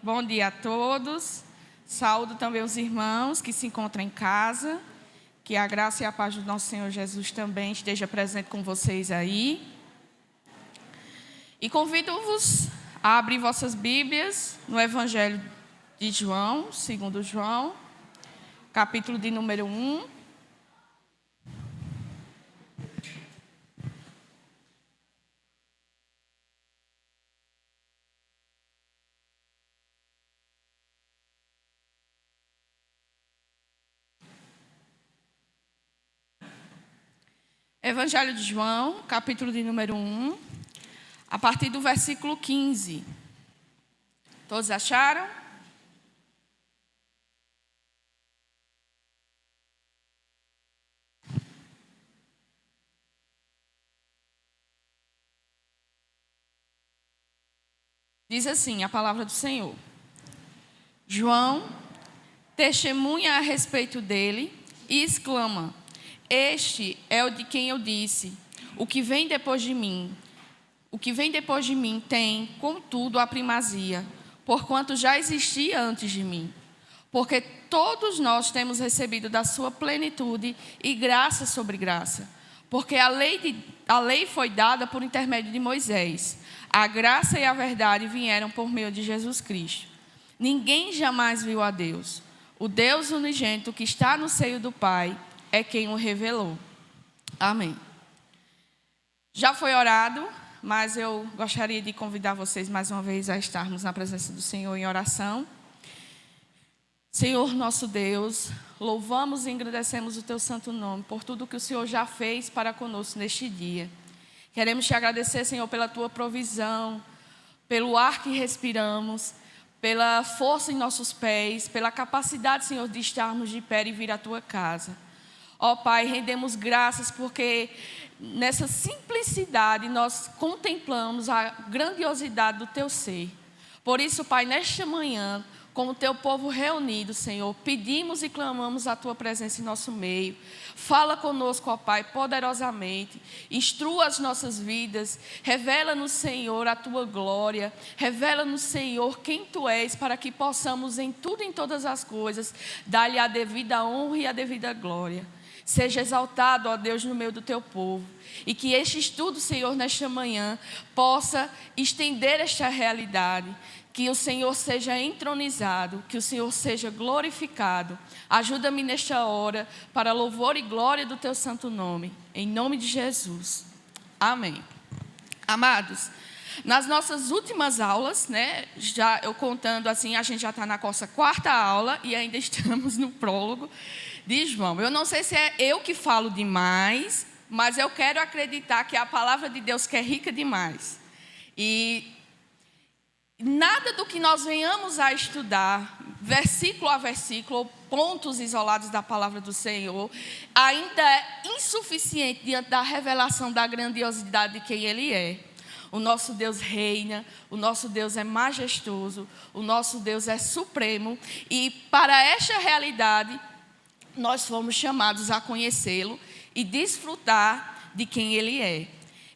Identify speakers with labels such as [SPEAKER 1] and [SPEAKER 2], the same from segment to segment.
[SPEAKER 1] Bom dia a todos. Saúdo também os irmãos que se encontram em casa. Que a graça e a paz do nosso Senhor Jesus também esteja presente com vocês aí. E convido-vos a abrir vossas Bíblias no Evangelho de João, segundo João, capítulo de número 1. Evangelho de João, capítulo de número 1, a partir do versículo 15. Todos acharam? Diz assim a palavra do Senhor. João testemunha a respeito dele e exclama: Este é o de quem eu disse, o que vem depois de mim tem, contudo, a primazia, porquanto já existia antes de mim. Porque todos nós temos recebido da sua plenitude e graça sobre graça. Porque a lei foi dada por intermédio de Moisés. A graça e a verdade vieram por meio de Jesus Cristo. Ninguém jamais viu a Deus. O Deus unigênito que está no seio do Pai é quem o revelou. Amém. Já foi orado, mas eu gostaria de convidar vocês mais uma vez a estarmos na presença do Senhor em oração. Senhor nosso Deus, louvamos e engrandecemos o Teu santo nome por tudo que o Senhor já fez para conosco neste dia. Queremos Te agradecer, Senhor, pela Tua provisão, pelo ar que respiramos, pela força em nossos pés, pela capacidade, Senhor, de estarmos de pé e vir à Tua casa. Ó Pai, rendemos graças porque nessa simplicidade nós contemplamos a grandiosidade do Teu ser. Por isso, Pai, nesta manhã, com o Teu povo reunido, Senhor, pedimos e clamamos a Tua presença em nosso meio. Fala conosco, ó Pai, poderosamente. Instrua as nossas vidas. Revela-nos, Senhor, a Tua glória. Revela-nos, Senhor, quem Tu és, para que possamos em tudo e em todas as coisas dar-lhe a devida honra e a devida glória. Seja exaltado, ó Deus, no meio do Teu povo. E que este estudo, Senhor, nesta manhã, possa estender esta realidade. Que o Senhor seja entronizado, que o Senhor seja glorificado. Ajuda-me nesta hora, para louvor e glória do Teu santo nome. Em nome de Jesus. Amém. Amados, nas nossas últimas aulas, já eu contando assim, a gente já está na nossa quarta aula e ainda estamos no prólogo de João. Eu não sei se é eu que falo demais, mas eu quero acreditar que é a palavra de Deus que é rica demais. E nada do que nós venhamos a estudar, versículo a versículo, ou pontos isolados da palavra do Senhor, ainda é insuficiente diante da revelação da grandiosidade de quem Ele é. O nosso Deus reina, o nosso Deus é majestoso, o nosso Deus é supremo. E para esta realidade, nós fomos chamados a conhecê-lo e desfrutar de quem Ele é.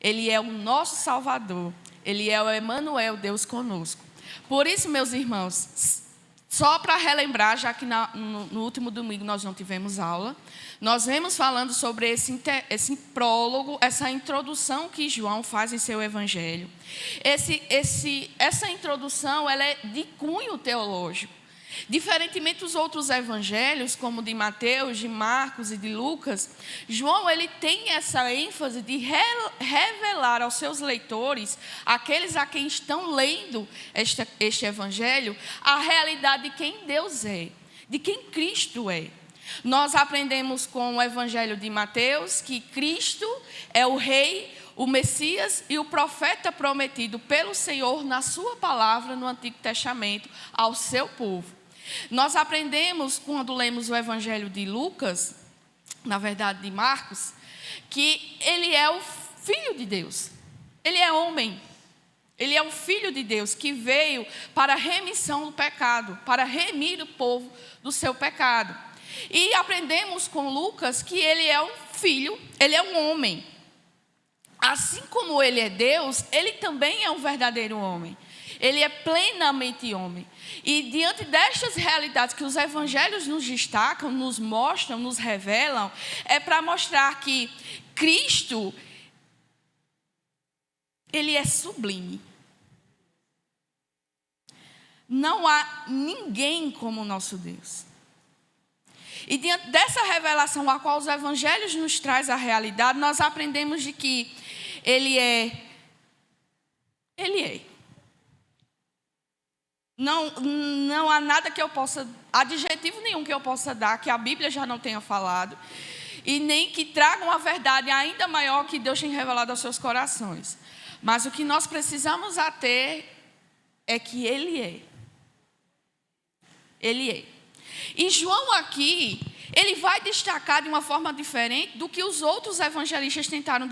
[SPEAKER 1] Ele é o nosso Salvador. Ele é o Emanuel, Deus conosco. Por isso, meus irmãos, só para relembrar, já que no último domingo nós não tivemos aula, nós vemos falando sobre esse prólogo, essa introdução que João faz em seu evangelho. Essa introdução ela é de cunho teológico. Diferentemente dos outros evangelhos, como de Mateus, de Marcos e de Lucas, João ele tem essa ênfase de revelar aos seus leitores, aqueles a quem estão lendo este evangelho, a realidade de quem Deus é, de quem Cristo é. Nós aprendemos com o evangelho de Mateus que Cristo é o Rei, o Messias e o profeta prometido pelo Senhor na sua palavra no Antigo Testamento ao seu povo. Nós aprendemos, quando lemos o Evangelho de Lucas, na verdade de Marcos, que ele é o Filho de Deus. Ele é homem. Ele é o Filho de Deus que veio para a remissão do pecado, para remir o povo do seu pecado. E aprendemos com Lucas que ele é um filho, ele é um homem. Assim como ele é Deus, ele também é um verdadeiro homem. ele é plenamente homem. E diante destas realidades que os evangelhos nos destacam, nos mostram, nos revelam, é para mostrar que Cristo, ele é sublime. Não há ninguém como o nosso Deus. E diante dessa revelação a qual os evangelhos nos traz a realidade, nós aprendemos de que Ele é. Não há nada que eu possa, adjetivo nenhum que eu possa dar, que a Bíblia já não tenha falado, e nem que traga uma verdade ainda maior que Deus tem revelado aos seus corações. Mas o que nós precisamos ter é que Ele é. Ele é. E João aqui, ele vai destacar de uma forma diferente do que os outros evangelistas tentaram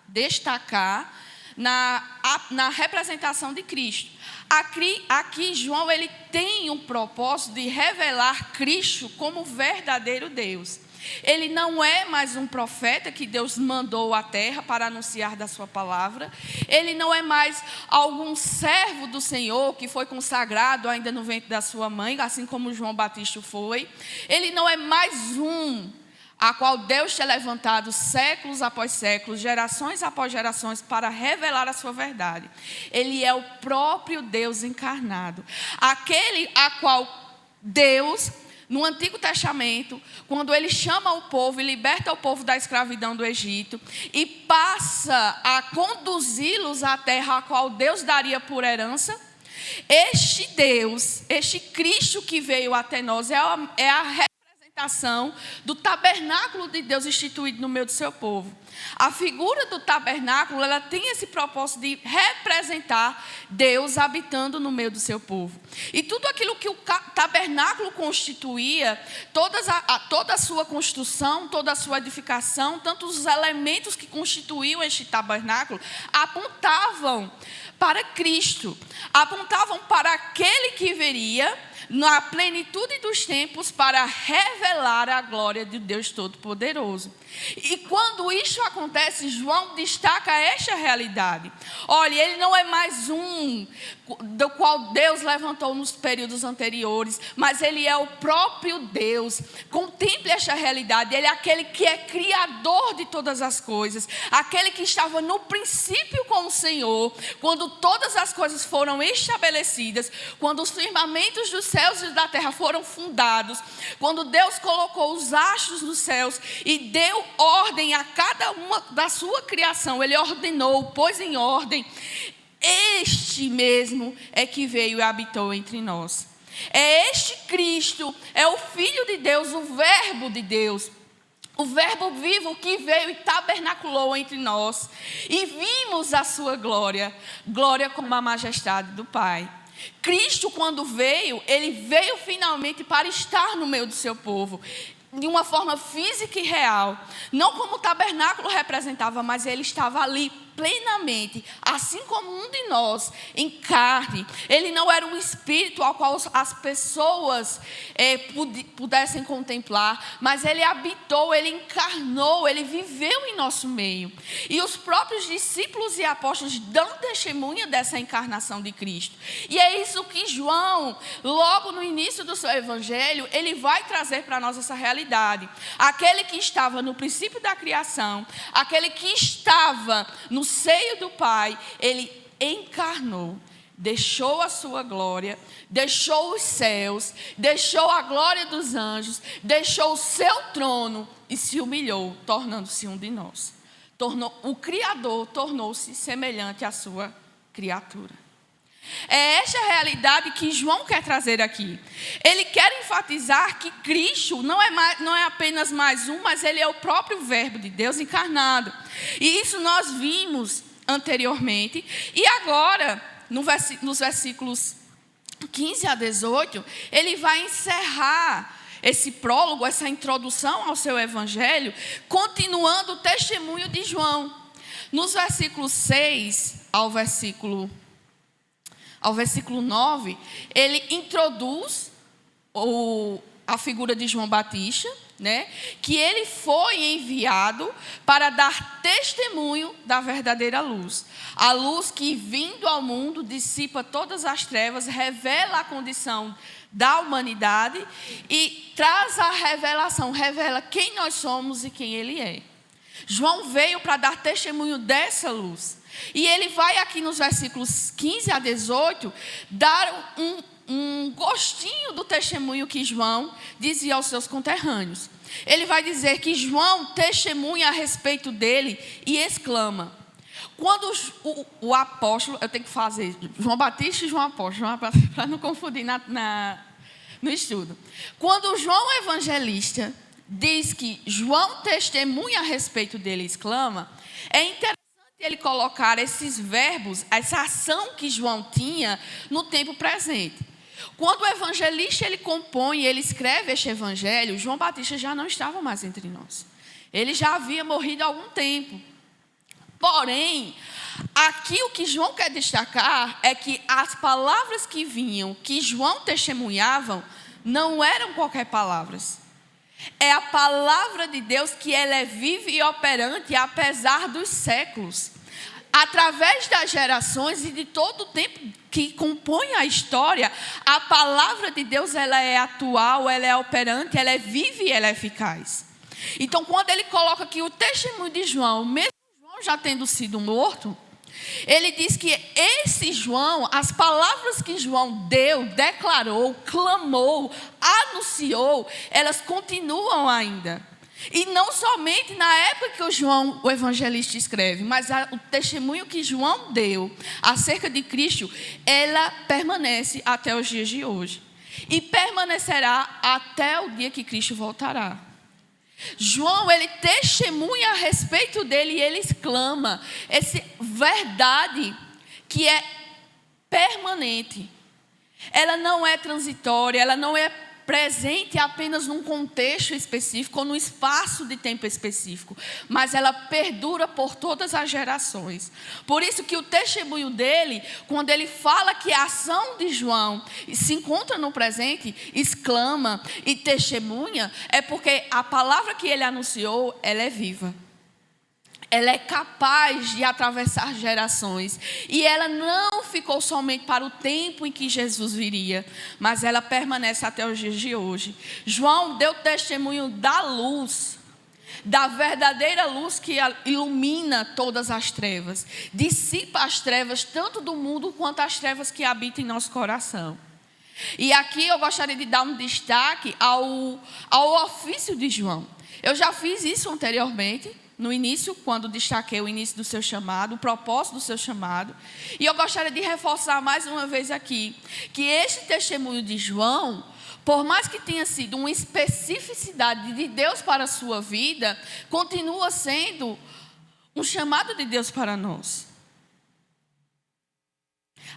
[SPEAKER 1] destacar na representação de Cristo. Aqui João, ele tem um propósito de revelar Cristo como verdadeiro Deus. Ele não é mais um profeta que Deus mandou à terra para anunciar da sua palavra. Ele não é mais algum servo do Senhor que foi consagrado ainda no ventre da sua mãe, assim como João Batista foi. Ele não é mais a qual Deus tinha levantado séculos após séculos, gerações após gerações, para revelar a sua verdade. Ele é o próprio Deus encarnado. Aquele a qual Deus, no Antigo Testamento, quando Ele chama o povo e liberta o povo da escravidão do Egito e passa a conduzi-los à terra a qual Deus daria por herança, este Deus, este Cristo que veio até nós é a representação do tabernáculo de Deus instituído no meio do seu povo. A figura do tabernáculo, ela tem esse propósito de representar Deus habitando no meio do seu povo. E tudo aquilo que o tabernáculo constituía, toda a sua construção, toda a sua edificação, tanto os elementos que constituíam este tabernáculo, apontavam para Cristo, apontavam para aquele que viria na plenitude dos tempos para revelar a glória de Deus Todo-Poderoso. E quando isso acontece, João destaca esta realidade. Olha, ele não é mais do qual Deus levantou nos períodos anteriores, mas ele é o próprio Deus. Contemple esta realidade. Ele é aquele que é criador de todas as coisas, aquele que estava no princípio com o Senhor, quando todas as coisas foram estabelecidas, quando os firmamentos dos céus e da terra foram fundados, quando Deus colocou os astros nos céus e deu ordem a cada uma da sua criação. Ele ordenou, pôs em ordem. Este mesmo é que veio e habitou entre nós. É este Cristo, é o Filho de Deus, o Verbo de Deus, o Verbo vivo que veio e tabernaculou entre nós. E vimos a sua glória, glória como a majestade do Pai. Cristo, quando veio, ele veio finalmente para estar no meio do seu povo, de uma forma física e real, não como o tabernáculo representava, mas ele estava ali plenamente, assim como um de nós, em carne. Ele não era um espírito ao qual as pessoas pudessem contemplar, mas ele habitou, ele encarnou, ele viveu em nosso meio. E os próprios discípulos e apóstolos dão testemunha dessa encarnação de Cristo. E é isso que João, logo no início do seu evangelho, ele vai trazer para nós essa realidade. Aquele que estava no princípio da criação, aquele que estava no seio do Pai, ele encarnou, deixou a sua glória, deixou os céus, deixou a glória dos anjos, deixou o seu trono e se humilhou, tornando-se um de nós. O Criador tornou-se semelhante à sua criatura. É esta realidade que João quer trazer aqui. Ele quer enfatizar que Cristo não é apenas mais mas ele é o próprio Verbo de Deus encarnado. E isso nós vimos anteriormente. E agora, nos versículos 15 a 18, ele vai encerrar esse prólogo, essa introdução ao seu evangelho, continuando o testemunho de João. Nos versículos 6 ao versículo 9, ele introduz a figura de João Batista, né? Que ele foi enviado para dar testemunho da verdadeira luz. A luz que, vindo ao mundo, dissipa todas as trevas, revela a condição da humanidade e traz a revelação, revela quem nós somos e quem ele é. João veio para dar testemunho dessa luz. E ele vai aqui nos versículos 15 a 18 dar um gostinho do testemunho que João dizia aos seus conterrâneos. Ele vai dizer que João testemunha a respeito dele e exclama. Quando o apóstolo, eu tenho que fazer João Batista e João Apóstolo, para não confundir no estudo. Quando João Evangelista diz que João testemunha a respeito dele e exclama, é interessante ele colocar esses verbos, essa ação que João tinha no tempo presente. Quando o evangelista ele compõe, ele escreve este evangelho, João Batista já não estava mais entre nós. Ele já havia morrido há algum tempo. Porém, aqui o que João quer destacar é que as palavras que vinham, que João testemunhava, não eram qualquer palavras. É a palavra de Deus que ela é viva e operante apesar dos séculos. Através das gerações e de todo o tempo que compõe a história, a palavra de Deus ela é atual, ela é operante, ela é viva e ela é eficaz. Então, quando ele coloca aqui o testemunho de João, mesmo João já tendo sido morto, ele diz que esse João, as palavras que João deu, declarou, clamou, anunciou, elas continuam ainda. E não somente na época que o João, o evangelista, escreve, mas o testemunho que João deu acerca de Cristo, ela permanece até os dias de hoje. E permanecerá até o dia que Cristo voltará. João, ele testemunha a respeito dele e ele exclama essa verdade que é permanente. Ela não é transitória, ela não é presente apenas num contexto específico ou num espaço de tempo específico, mas ela perdura por todas as gerações. Por isso que o testemunho dele, quando ele fala que a ação de João se encontra no presente, exclama e testemunha, é porque a palavra que ele anunciou, ela é viva. Ela é capaz de atravessar gerações. E ela não ficou somente para o tempo em que Jesus viria, mas ela permanece até os dias de hoje. João deu testemunho da luz, da verdadeira luz que ilumina todas as trevas. Dissipa as trevas tanto do mundo quanto as trevas que habitam em nosso coração. E aqui eu gostaria de dar um destaque ao ofício de João. Eu já fiz isso anteriormente, no início, quando destaquei o início do seu chamado, o propósito do seu chamado. E eu gostaria de reforçar mais uma vez aqui, que este testemunho de João, por mais que tenha sido uma especificidade de Deus para a sua vida, continua sendo um chamado de Deus para nós.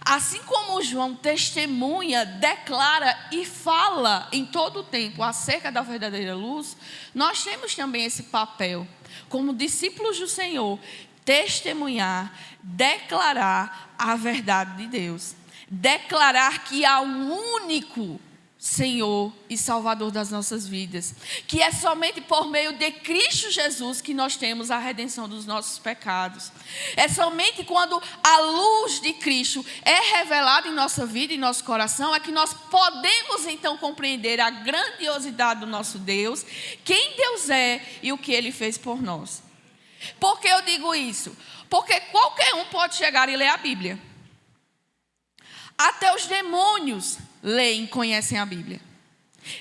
[SPEAKER 1] Assim como João testemunha, declara e fala em todo o tempo acerca da verdadeira luz, nós temos também esse papel, como discípulos do Senhor, testemunhar, declarar a verdade de Deus. Declarar que há um único Senhor e Salvador das nossas vidas, que é somente por meio de Cristo Jesus que nós temos a redenção dos nossos pecados. É somente quando a luz de Cristo é revelada em nossa vida e em nosso coração é que nós podemos então compreender a grandiosidade do nosso Deus, quem Deus é e o que Ele fez por nós. Por que eu digo isso? Porque qualquer um pode chegar e ler a Bíblia. Até os demônios leem e conhecem a Bíblia.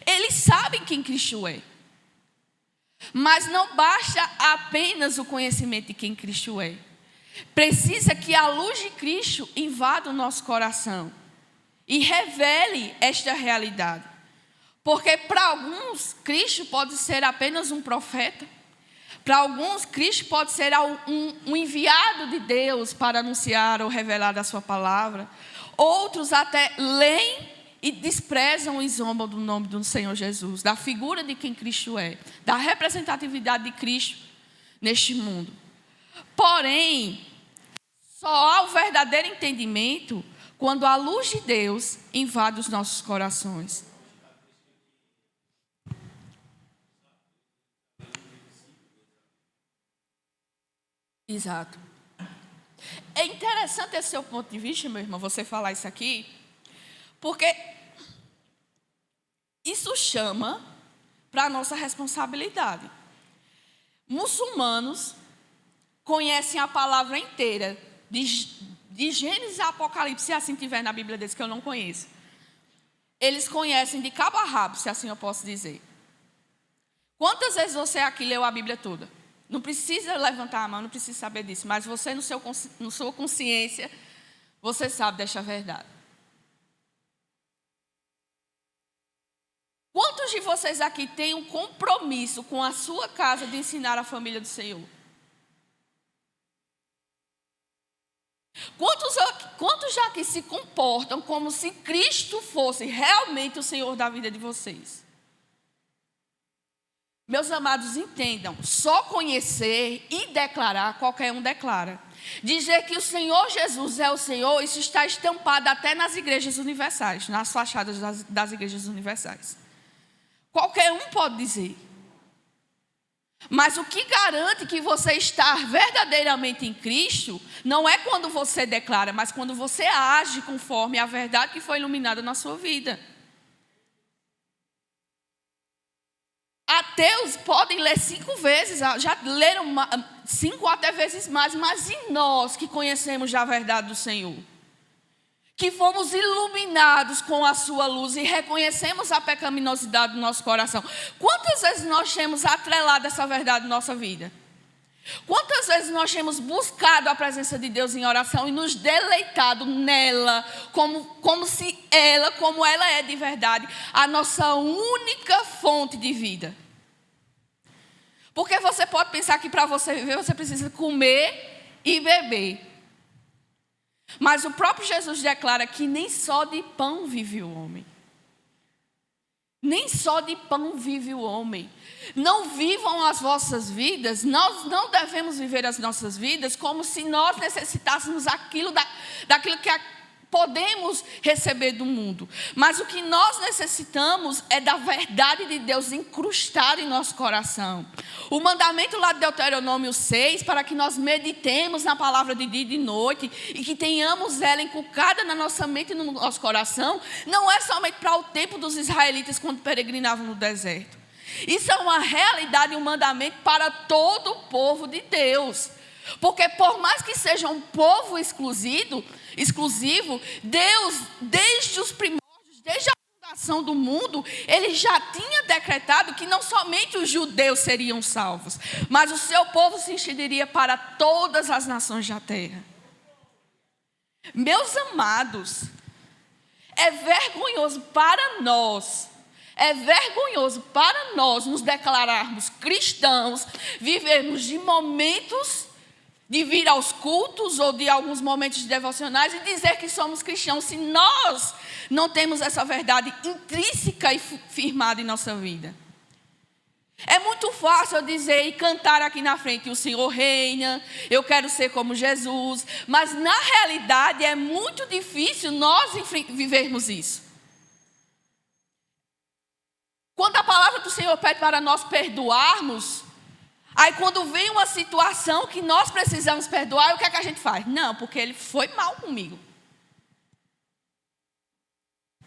[SPEAKER 1] Eles sabem quem Cristo é. Mas não basta apenas o conhecimento de quem Cristo é. Precisa que a luz de Cristo invada o nosso coração e revele esta realidade. Porque para alguns, Cristo pode ser apenas um profeta. Para alguns, Cristo pode ser um enviado de Deus para anunciar ou revelar a sua palavra. Outros até leem e desprezam e zombam do nome do Senhor Jesus, da figura de quem Cristo é, da representatividade de Cristo neste mundo. Porém, só há o verdadeiro entendimento quando a luz de Deus invade os nossos corações. Exato. É interessante esse seu ponto de vista, meu irmão, você falar isso aqui, porque isso chama para a nossa responsabilidade. Muçulmanos conhecem a palavra inteira, de Gênesis a Apocalipse, se assim tiver na Bíblia deles, que eu não conheço. Eles conhecem de cabo a rabo, se assim eu posso dizer. Quantas vezes você aqui leu a Bíblia toda? Não precisa levantar a mão, não precisa saber disso, mas você, no sua consciência, você sabe desta verdade. Quantos de vocês aqui têm um compromisso com a sua casa de ensinar a família do Senhor? Quantos já aqui se comportam como se Cristo fosse realmente o Senhor da vida de vocês? Meus amados, entendam, só conhecer e declarar, qualquer um declara. Dizer que o Senhor Jesus é o Senhor, isso está estampado até nas igrejas universais, nas fachadas das igrejas universais. Qualquer um pode dizer. Mas o que garante que você está verdadeiramente em Cristo, não é quando você declara, mas quando você age conforme a verdade que foi iluminada na sua vida. Ateus podem ler 5 vezes, já leram 5 ou até vezes mais, mas e nós que conhecemos já a verdade do Senhor? Que fomos iluminados com a sua luz e reconhecemos a pecaminosidade do nosso coração. Quantas vezes nós temos atrelado essa verdade na nossa vida? Quantas vezes nós temos buscado a presença de Deus em oração e nos deleitado nela, como ela é de verdade, a nossa única fonte de vida? Porque você pode pensar que para você viver você precisa comer e beber. Mas o próprio Jesus declara que nem só de pão vive o homem. Nem só de pão vive o homem. Não vivam as vossas vidas, nós não devemos viver as nossas vidas como se nós necessitássemos daquilo que podemos receber do mundo. Mas o que nós necessitamos é da verdade de Deus incrustada em nosso coração. O mandamento lá de Deuteronômio 6, para que nós meditemos na palavra de dia e de noite e que tenhamos ela inculcada na nossa mente e no nosso coração, não é somente para o tempo dos israelitas quando peregrinavam no deserto. Isso é uma realidade, um mandamento para todo o povo de Deus. Porque por mais que seja um povo exclusivo, Deus, desde os primórdios, desde a fundação do mundo, Ele já tinha decretado que não somente os judeus seriam salvos, mas o seu povo se estenderia para todas as nações da terra. Meus amados, é vergonhoso para nós nos declararmos cristãos, vivermos de momentos de vir aos cultos ou de alguns momentos devocionais e dizer que somos cristãos, se nós não temos essa verdade intrínseca e firmada em nossa vida. É muito fácil eu dizer e cantar aqui na frente, o Senhor reina, eu quero ser como Jesus, mas na realidade é muito difícil nós vivermos isso. Quando a palavra do Senhor pede para nós perdoarmos, aí quando vem uma situação que nós precisamos perdoar, o que é que a gente faz? Não, porque ele foi mal comigo.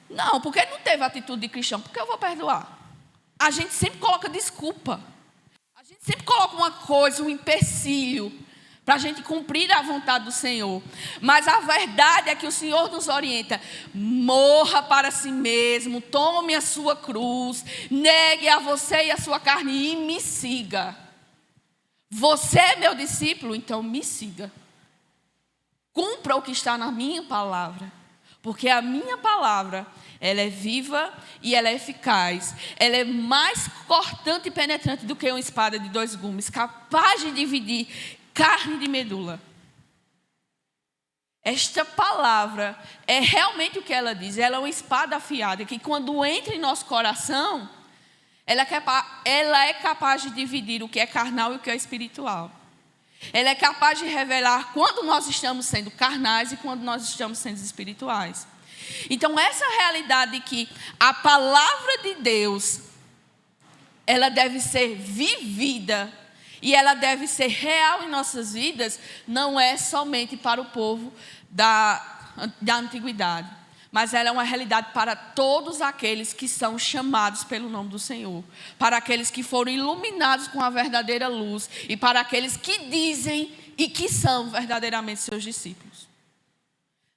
[SPEAKER 1] Não, porque ele não teve atitude de cristão, porque eu vou perdoar. A gente sempre coloca desculpa. A gente sempre coloca uma coisa, um empecilho, para a gente cumprir a vontade do Senhor. Mas a verdade é que o Senhor nos orienta. Morra para si mesmo, tome a sua cruz, negue a você e a sua carne e me siga. Você é meu discípulo, então me siga. Cumpra o que está na minha palavra. Porque a minha palavra, ela é viva e ela é eficaz. Ela é mais cortante e penetrante do que uma espada de 2 gumes, capaz de dividir carne de medula. Esta palavra é realmente o que ela diz. Ela é uma espada afiada que quando entra em nosso coração, ela é capaz de dividir o que é carnal e o que é espiritual. Ela é capaz de revelar quando nós estamos sendo carnais e quando nós estamos sendo espirituais. Então, essa realidade que a palavra de Deus, ela deve ser vivida E ela deve ser real em nossas vidas, não é somente para o povo da antiguidade, mas ela é uma realidade para todos aqueles que são chamados pelo nome do Senhor, para aqueles que foram iluminados com a verdadeira luz e para aqueles que dizem e que são verdadeiramente seus discípulos.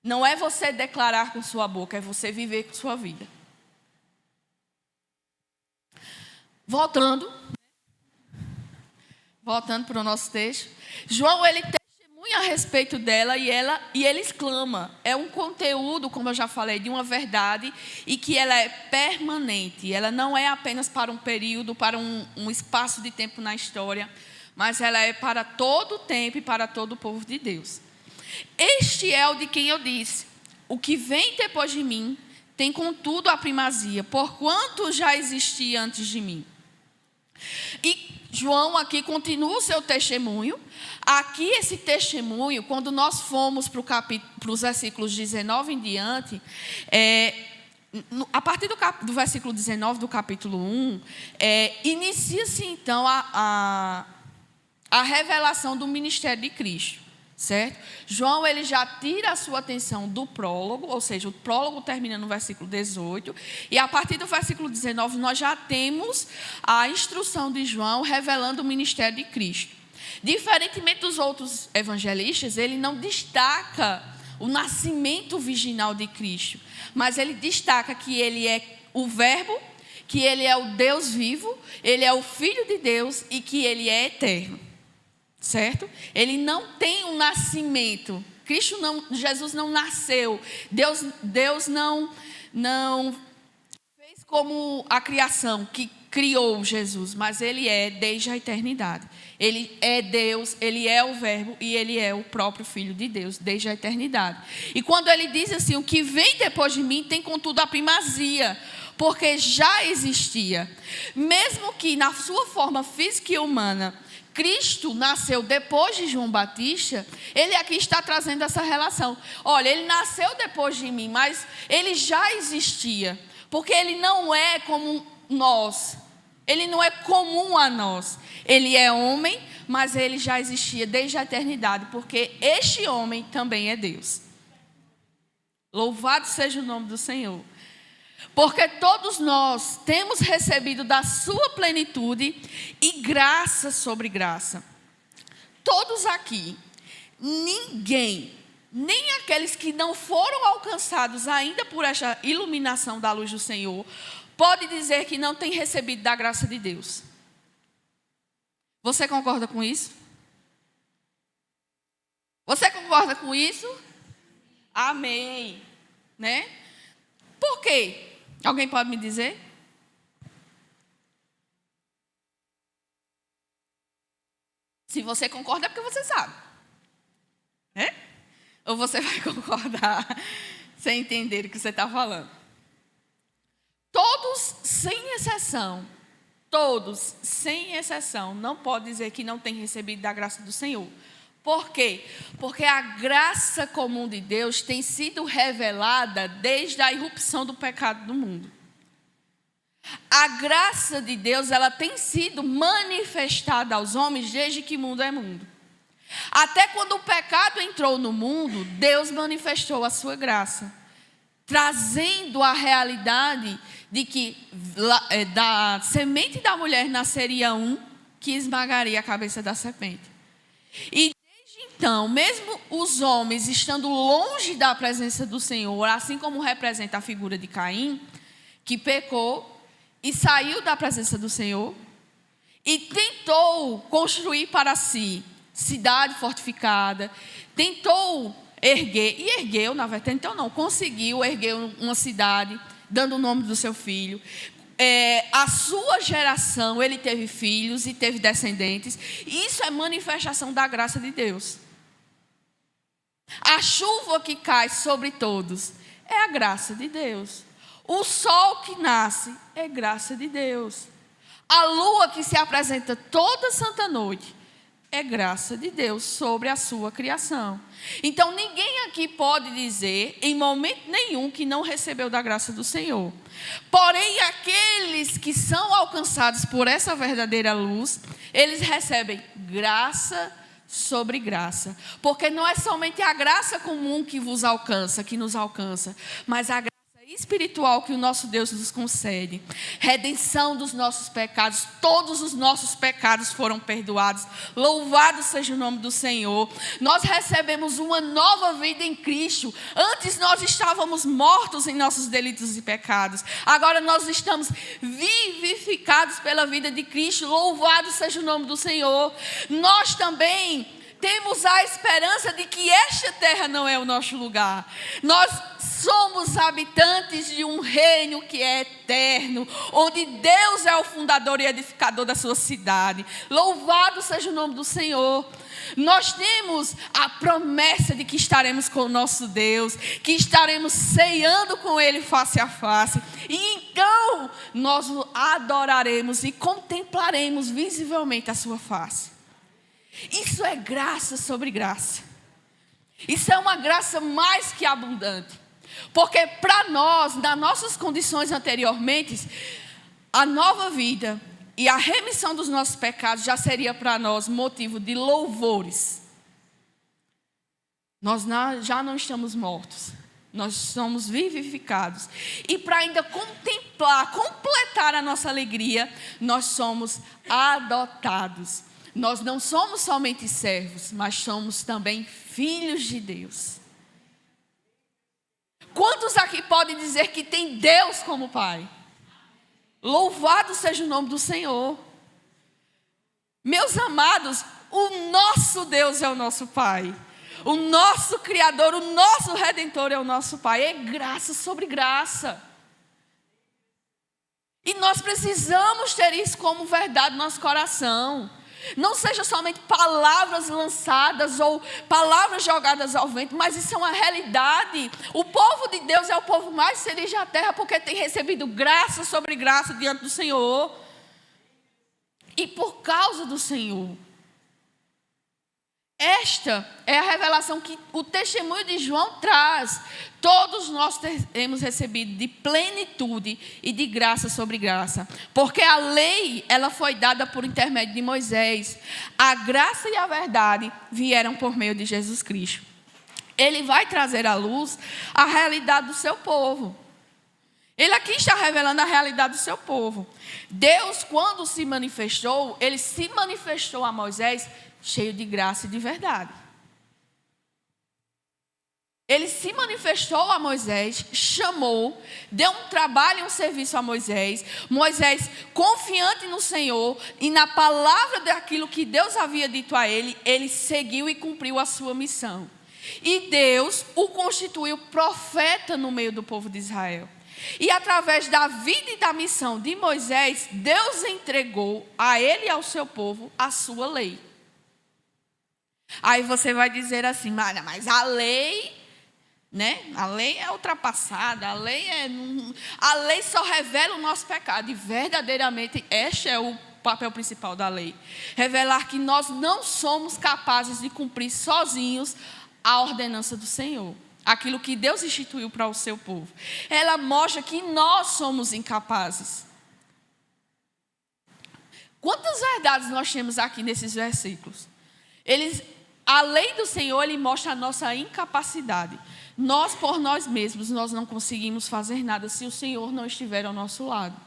[SPEAKER 1] Não é você declarar com sua boca, é você viver com sua vida. Voltando para o nosso texto, João, ele testemunha a respeito dela e ele exclama. É um conteúdo, como eu já falei, de uma verdade e que ela é permanente. Ela não é apenas para um período, para um espaço de tempo na história, mas ela é para todo o tempo e para todo o povo de Deus. Este é o de quem eu disse: o que vem depois de mim tem contudo a primazia, porquanto já existia antes de mim. E João aqui continua o seu testemunho. Aqui esse testemunho, quando nós formos para os versículos 19 em diante, a partir do versículo 19 do capítulo 1, inicia-se então a revelação do ministério de Cristo. Certo? João, ele já tira a sua atenção do prólogo, ou seja, o prólogo termina no versículo 18, e a partir do versículo 19 nós já temos a instrução de João revelando o ministério de Cristo. Diferentemente dos outros evangelistas, ele não destaca o nascimento virginal de Cristo, mas ele destaca que ele é o Verbo, que ele é o Deus vivo, ele é o Filho de Deus e que ele é eterno. Certo? Ele não tem um nascimento. Jesus não nasceu. Deus não fez como a criação que criou Jesus, mas ele é desde a eternidade. Ele é Deus, ele é o Verbo e ele é o próprio Filho de Deus desde a eternidade. E quando ele diz assim: o que vem depois de mim tem contudo a primazia, porque já existia. Mesmo que na sua forma física e humana Cristo nasceu depois de João Batista, ele aqui está trazendo essa relação. Olha, ele nasceu depois de mim, mas ele já existia, porque ele não é como nós, ele não é comum a nós. Ele é homem, mas ele já existia desde a eternidade, porque este homem também é Deus. Louvado seja o nome do Senhor. Porque todos nós temos recebido da sua plenitude e graça sobre graça. Todos aqui, ninguém, nem aqueles que não foram alcançados ainda por esta iluminação da luz do Senhor, pode dizer que não tem recebido da graça de Deus. Você concorda com isso? Você concorda com isso? Amém. Né? Por quê? Alguém pode me dizer? Se você concorda é porque você sabe. Né? Ou você vai concordar sem entender o que você está falando? Todos, sem exceção, não pode dizer que não tem recebido da graça do Senhor. Por quê? Porque a graça comum de Deus tem sido revelada desde a irrupção do pecado no mundo. A graça de Deus, ela tem sido manifestada aos homens desde que mundo é mundo. Até quando o pecado entrou no mundo, Deus manifestou a sua graça, trazendo a realidade de que da semente da mulher nasceria um que esmagaria a cabeça da serpente. E então, mesmo os homens estando longe da presença do Senhor, assim como representa a figura de Caim, que pecou e saiu da presença do Senhor e tentou construir para si cidade fortificada, tentou ergueu, na verdade, então não, conseguiu erguer uma cidade, dando o nome do seu filho. A sua geração, ele teve filhos e teve descendentes. Isso é manifestação da graça de Deus. A chuva que cai sobre todos é a graça de Deus. O sol que nasce é graça de Deus. A lua que se apresenta toda santa noite é graça de Deus sobre a sua criação. Então, ninguém aqui pode dizer, em momento nenhum, que não recebeu da graça do Senhor. Porém, aqueles que são alcançados por essa verdadeira luz, eles recebem graça sobre graça. Porque não é somente a graça comum que vos alcança, que nos alcança, mas a graça espiritual que o nosso Deus nos concede. Redenção dos nossos pecados. Todos os nossos pecados foram perdoados. Louvado seja o nome do Senhor. Nós recebemos uma nova vida em Cristo. Antes nós estávamos mortos em nossos delitos e pecados. Agora nós estamos vivificados pela vida de Cristo. Louvado seja o nome do Senhor. Nós também temos a esperança de que esta terra não é o nosso lugar. Nós somos habitantes de um reino que é eterno, onde Deus é o fundador e edificador da sua cidade. Louvado seja o nome do Senhor. Nós temos a promessa de que estaremos com o nosso Deus, que estaremos ceando com Ele face a face. E então nós o adoraremos e contemplaremos visivelmente a sua face. Isso é graça sobre graça. Isso é uma graça mais que abundante. Porque para nós, nas nossas condições anteriormente, a nova vida e a remissão dos nossos pecados já seria para nós motivo de louvores. Nós já não estamos mortos. Nós somos vivificados. E para ainda completar a nossa alegria, nós somos adotados. Nós não somos somente servos, mas somos também filhos de Deus. Quantos aqui podem dizer que tem Deus como Pai? Louvado seja o nome do Senhor. Meus amados, o nosso Deus é o nosso Pai. O nosso Criador, o nosso Redentor é o nosso Pai. É graça sobre graça. E nós precisamos ter isso como verdade no nosso coração. Não seja somente palavras lançadas ou palavras jogadas ao vento, mas isso é uma realidade. O povo de Deus é o povo mais feliz da terra porque tem recebido graça sobre graça diante do Senhor. E por causa do Senhor. Esta é a revelação que o testemunho de João traz. Todos nós temos recebido de plenitude e de graça sobre graça. Porque a lei, ela foi dada por intermédio de Moisés. A graça e a verdade vieram por meio de Jesus Cristo. Ele vai trazer à luz a realidade do seu povo. Ele aqui está revelando a realidade do seu povo. Deus, quando se manifestou, ele se manifestou a Moisés cheio de graça e de verdade. Ele se manifestou a Moisés, chamou, deu um trabalho e um serviço a Moisés. Moisés, confiante no Senhor e na palavra daquilo que Deus havia dito a ele, ele seguiu e cumpriu a sua missão. E Deus o constituiu profeta no meio do povo de Israel. E através da vida e da missão de Moisés, Deus entregou a ele e ao seu povo a sua lei. Aí você vai dizer assim, mas a lei, né? A lei é ultrapassada, a lei só revela o nosso pecado. E verdadeiramente este é o papel principal da lei. Revelar que nós não somos capazes de cumprir sozinhos a ordenança do Senhor. Aquilo que Deus instituiu para o seu povo. Ela mostra que nós somos incapazes. Quantas verdades nós temos aqui nesses versículos? A lei do Senhor, ele mostra a nossa incapacidade. Nós, por nós mesmos, nós não conseguimos fazer nada se o Senhor não estiver ao nosso lado.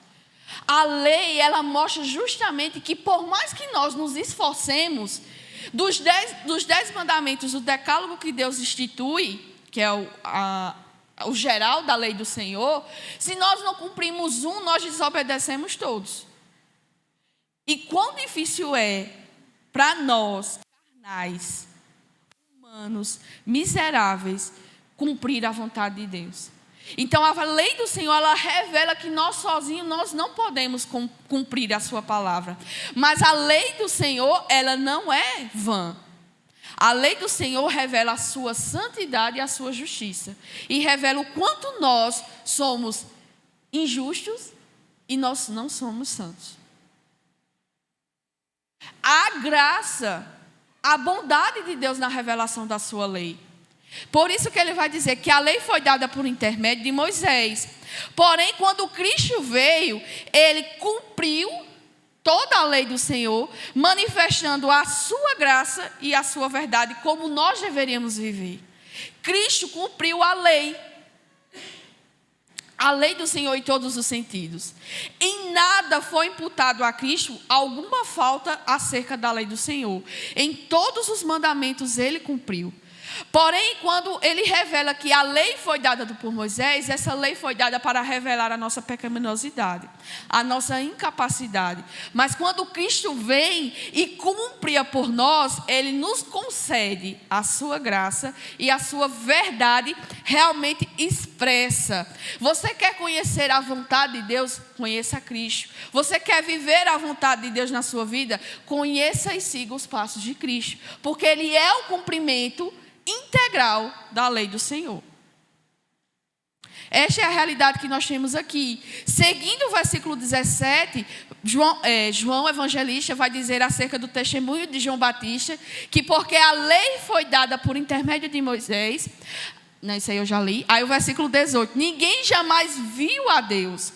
[SPEAKER 1] A lei, ela mostra justamente que por mais que nós nos esforcemos, dos 10 mandamentos, o decálogo que Deus institui, que é o geral da lei do Senhor, se nós não cumprimos um, nós desobedecemos todos. E quão difícil é para nós, carnais, humanos, miseráveis, cumprir a vontade de Deus. Então a lei do Senhor, ela revela que nós sozinhos nós não podemos cumprir a sua palavra. Mas a lei do Senhor, ela não é vã. A lei do Senhor revela a sua santidade e a sua justiça. E revela o quanto nós somos injustos e nós não somos santos. A graça a bondade de Deus na revelação da sua lei. Por isso que ele vai dizer que a lei foi dada por intermédio de Moisés. Porém, quando Cristo veio, ele cumpriu toda a lei do Senhor, manifestando a sua graça e a sua verdade, como nós deveríamos viver. Cristo cumpriu a lei do Senhor em todos os sentidos. Em nada foi imputado a Cristo alguma falta acerca da lei do Senhor. Em todos os mandamentos ele cumpriu. Porém, quando ele revela que a lei foi dada por Moisés, essa lei foi dada para revelar a nossa pecaminosidade, a nossa incapacidade. Mas quando Cristo vem e cumpre por nós, ele nos concede a sua graça e a sua verdade realmente expressa. Você quer conhecer a vontade de Deus? Conheça Cristo. Você quer viver a vontade de Deus na sua vida? Conheça e siga os passos de Cristo, porque ele é o cumprimento integral da lei do Senhor. Esta é a realidade que nós temos aqui. Seguindo o versículo 17, João evangelista vai dizer acerca do testemunho de João Batista, que porque a lei foi dada por intermédio de Moisés, não, isso aí eu já li. Aí o versículo 18, ninguém jamais viu a Deus.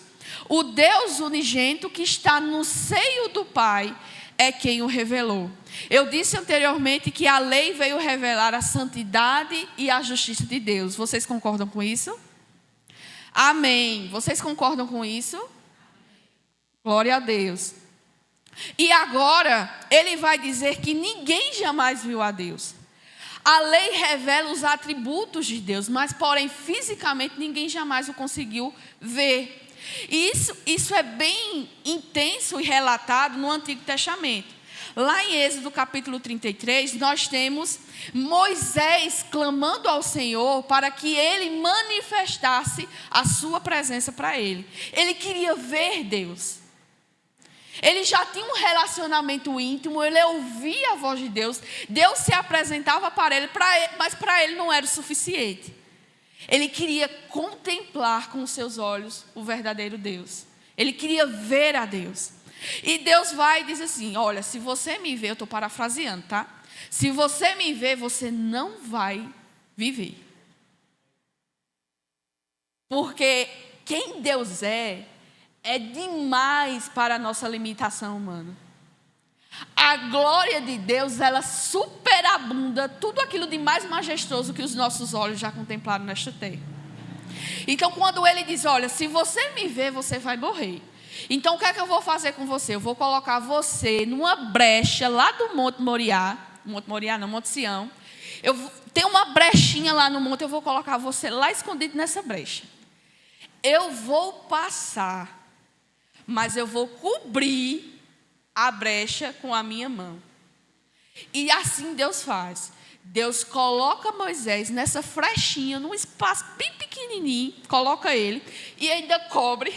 [SPEAKER 1] O Deus unigênito que está no seio do Pai é quem o revelou. Eu disse anteriormente que a lei veio revelar a santidade e a justiça de Deus. Vocês concordam com isso? Amém. Vocês concordam com isso? Glória a Deus. E agora, ele vai dizer que ninguém jamais viu a Deus. A lei revela os atributos de Deus, mas, porém, fisicamente, ninguém jamais o conseguiu ver. E isso é bem intenso e relatado no Antigo Testamento. Lá em Êxodo capítulo 33, nós temos Moisés clamando ao Senhor para que ele manifestasse a sua presença para ele. Ele queria ver Deus. Ele já tinha um relacionamento íntimo, ele ouvia a voz de Deus. Deus se apresentava para ele, mas para ele não era o suficiente. Ele queria contemplar com os seus olhos o verdadeiro Deus. Ele queria ver a Deus. E Deus vai e diz assim, olha, se você me ver, eu estou parafraseando, tá? Se você me ver, você não vai viver. Porque quem Deus é demais para a nossa limitação humana. A glória de Deus, ela superabunda tudo aquilo de mais majestoso que os nossos olhos já contemplaram nesta terra. Então, quando ele diz, olha, se você me ver, você vai morrer. Então, o que é que eu vou fazer com você? Eu vou colocar você numa brecha lá do Monte Moriá. Monte Sião. Tem uma brechinha lá no monte, eu vou colocar você lá escondido nessa brecha. Eu vou passar, mas eu vou cobrir a brecha com a minha mão. E assim Deus faz. Deus coloca Moisés nessa frechinha, num espaço bem pequenininho, coloca ele e ainda cobre.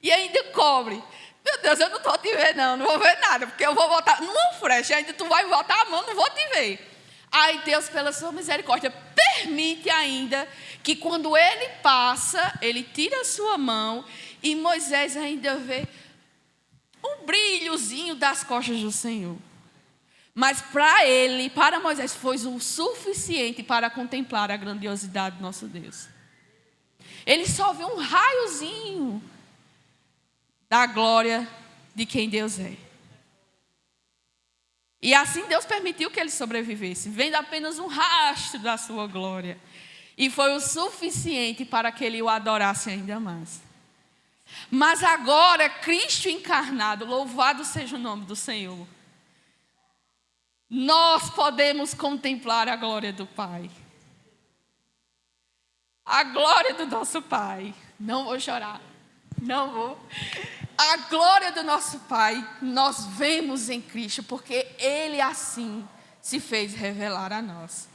[SPEAKER 1] Meu Deus, eu não estou te vendo, não vou ver nada, porque eu vou voltar numa frecha, ainda tu vai botar a mão, não vou te ver. Aí Deus, pela sua misericórdia, permite ainda que quando ele passa, ele tira a sua mão e Moisés ainda vê um brilhozinho das costas do Senhor. Mas para Moisés, foi o suficiente para contemplar a grandiosidade do nosso Deus. Ele só viu um raiozinho da glória de quem Deus é. E assim Deus permitiu que ele sobrevivesse, vendo apenas um rastro da sua glória. E foi o suficiente para que ele o adorasse ainda mais. Mas agora, Cristo encarnado, louvado seja o nome do Senhor, nós podemos contemplar a glória do Pai. A glória do nosso Pai. Não vou chorar. Não vou. A glória do nosso Pai nós vemos em Cristo, porque Ele assim se fez revelar a nós.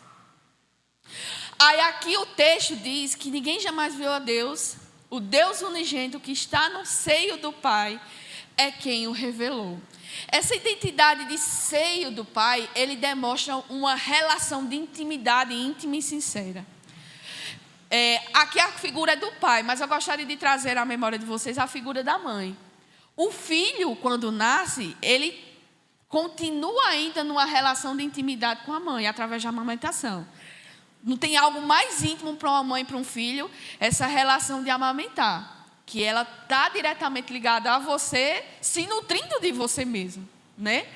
[SPEAKER 1] Aí aqui o texto diz que ninguém jamais viu a Deus. O Deus unigênito que está no seio do Pai é quem o revelou. Essa identidade de seio do Pai, ele demonstra uma relação de intimidade íntima e sincera. Aqui a figura é do pai, mas eu gostaria de trazer à memória de vocês a figura da mãe. O filho, quando nasce, ele continua ainda numa relação de intimidade com a mãe, através da amamentação. Não tem algo mais íntimo para uma mãe e para um filho, essa relação de amamentar, que ela está diretamente ligada a você, se nutrindo de você mesmo, né?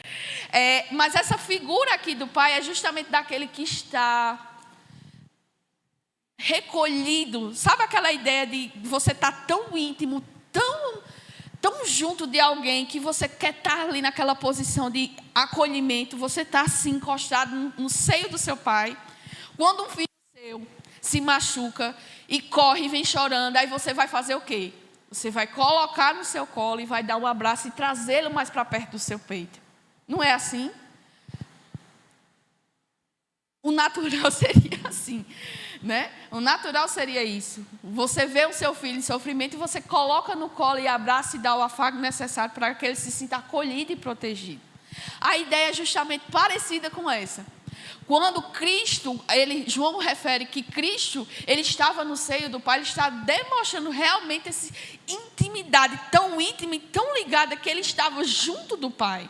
[SPEAKER 1] Mas essa figura aqui do pai é justamente daquele que está recolhido. Sabe aquela ideia de você estar tão íntimo, tão junto de alguém, que você quer estar ali naquela posição de acolhimento, você está assim encostado no seio do seu pai. Quando um filho seu se machuca e corre e vem chorando, aí você vai fazer o quê? Você vai colocar no seu colo e vai dar um abraço e trazê-lo mais para perto do seu peito. Não é assim? O natural seria assim, né? O natural seria isso. Você vê o seu filho em sofrimento e você coloca no colo e abraça e dá o afago necessário para que ele se sinta acolhido e protegido. A ideia é justamente parecida com essa. Quando Cristo, João refere que Cristo, ele estava no seio do Pai, ele está demonstrando realmente essa intimidade tão íntima e tão ligada que ele estava junto do Pai.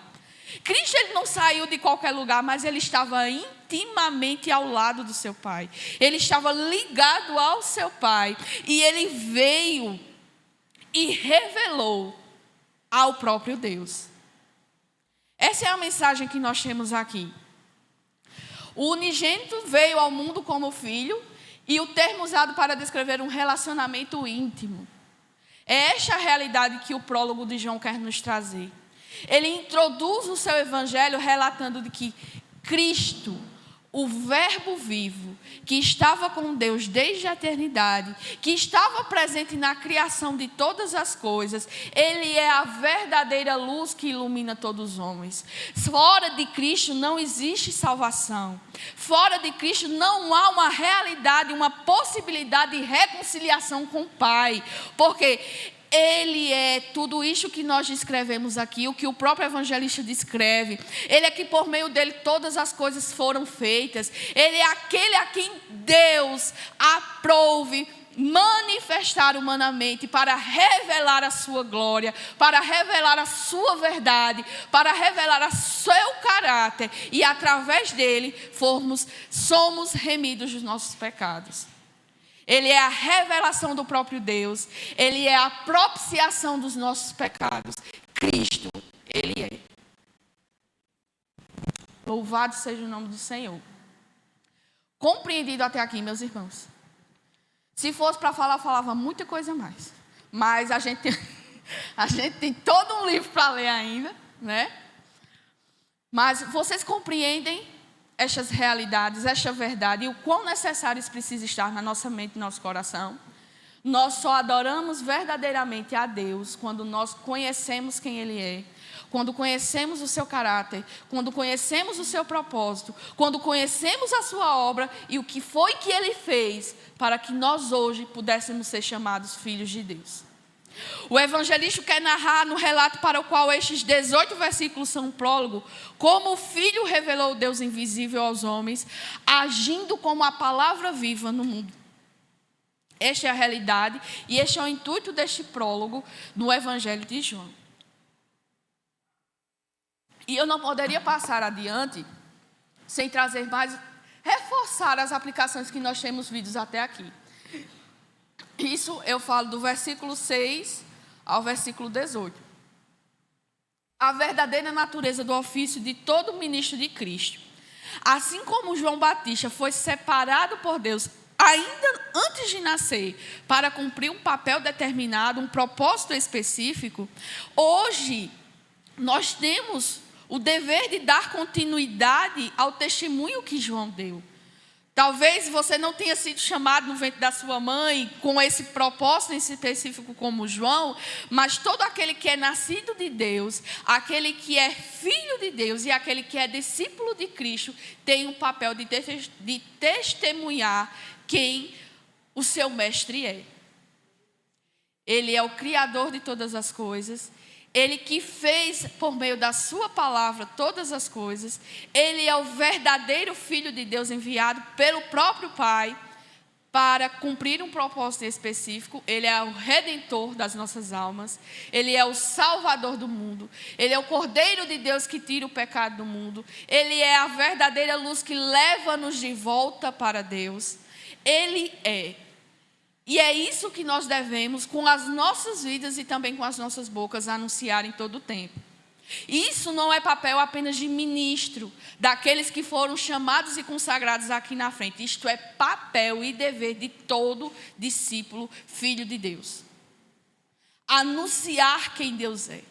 [SPEAKER 1] Cristo, ele não saiu de qualquer lugar, mas ele estava intimamente ao lado do seu Pai. Ele estava ligado ao seu Pai. E ele veio e revelou ao próprio Deus. Essa é a mensagem que nós temos aqui. O unigênito veio ao mundo como filho, e o termo usado para descrever um relacionamento íntimo. É esta a realidade que o prólogo de João quer nos trazer. Ele introduz o seu evangelho relatando de que Cristo, o Verbo vivo, que estava com Deus desde a eternidade, que estava presente na criação de todas as coisas, ele é a verdadeira luz que ilumina todos os homens. Fora de Cristo não existe salvação. Fora de Cristo não há uma realidade, uma possibilidade de reconciliação com o Pai. Porque ele é tudo isso que nós descrevemos aqui, o que o próprio evangelista descreve. Ele é que por meio dele todas as coisas foram feitas. Ele é aquele a quem Deus aprouve manifestar humanamente para revelar a sua glória, para revelar a sua verdade, para revelar o seu caráter. E através dele somos remidos dos nossos pecados. Ele é a revelação do próprio Deus. Ele é a propiciação dos nossos pecados. Cristo, ele é. Louvado seja o nome do Senhor. Compreendido até aqui, meus irmãos? Se fosse para falar, eu falava muita coisa mais. Mas a gente tem todo um livro para ler ainda, né? Mas vocês compreendem estas realidades, esta verdade, e o quão necessário isso precisa estar na nossa mente e no nosso coração? Nós só adoramos verdadeiramente a Deus quando nós conhecemos quem Ele é, quando conhecemos o seu caráter, quando conhecemos o seu propósito, quando conhecemos a sua obra e o que foi que Ele fez para que nós hoje pudéssemos ser chamados filhos de Deus. O evangelista quer narrar no relato para o qual estes 18 versículos são um prólogo, como o Filho revelou o Deus invisível aos homens, agindo como a palavra viva no mundo. Esta é a realidade e este é o intuito deste prólogo no Evangelho de João. E eu não poderia passar adiante sem trazer mais, reforçar as aplicações que nós temos visto até aqui. Isso eu falo do versículo 6 ao versículo 18. A verdadeira natureza do ofício de todo ministro de Cristo. Assim como João Batista foi separado por Deus ainda antes de nascer para cumprir um papel determinado, um propósito específico, hoje nós temos o dever de dar continuidade ao testemunho que João deu. Talvez você não tenha sido chamado no ventre da sua mãe com esse propósito específico como João, mas todo aquele que é nascido de Deus, aquele que é filho de Deus e aquele que é discípulo de Cristo, tem o papel de testemunhar quem o seu mestre é. Ele é o Criador de todas as coisas. Ele que fez por meio da sua palavra todas as coisas. Ele é o verdadeiro Filho de Deus enviado pelo próprio Pai para cumprir um propósito específico. Ele é o redentor das nossas almas. Ele é o salvador do mundo. Ele é o Cordeiro de Deus que tira o pecado do mundo. Ele é a verdadeira luz que leva-nos de volta para Deus. Ele é. E é isso que nós devemos, com as nossas vidas e também com as nossas bocas, anunciar em todo o tempo. Isso não é papel apenas de ministro, daqueles que foram chamados e consagrados aqui na frente. Isto é papel e dever de todo discípulo, filho de Deus. Anunciar quem Deus é.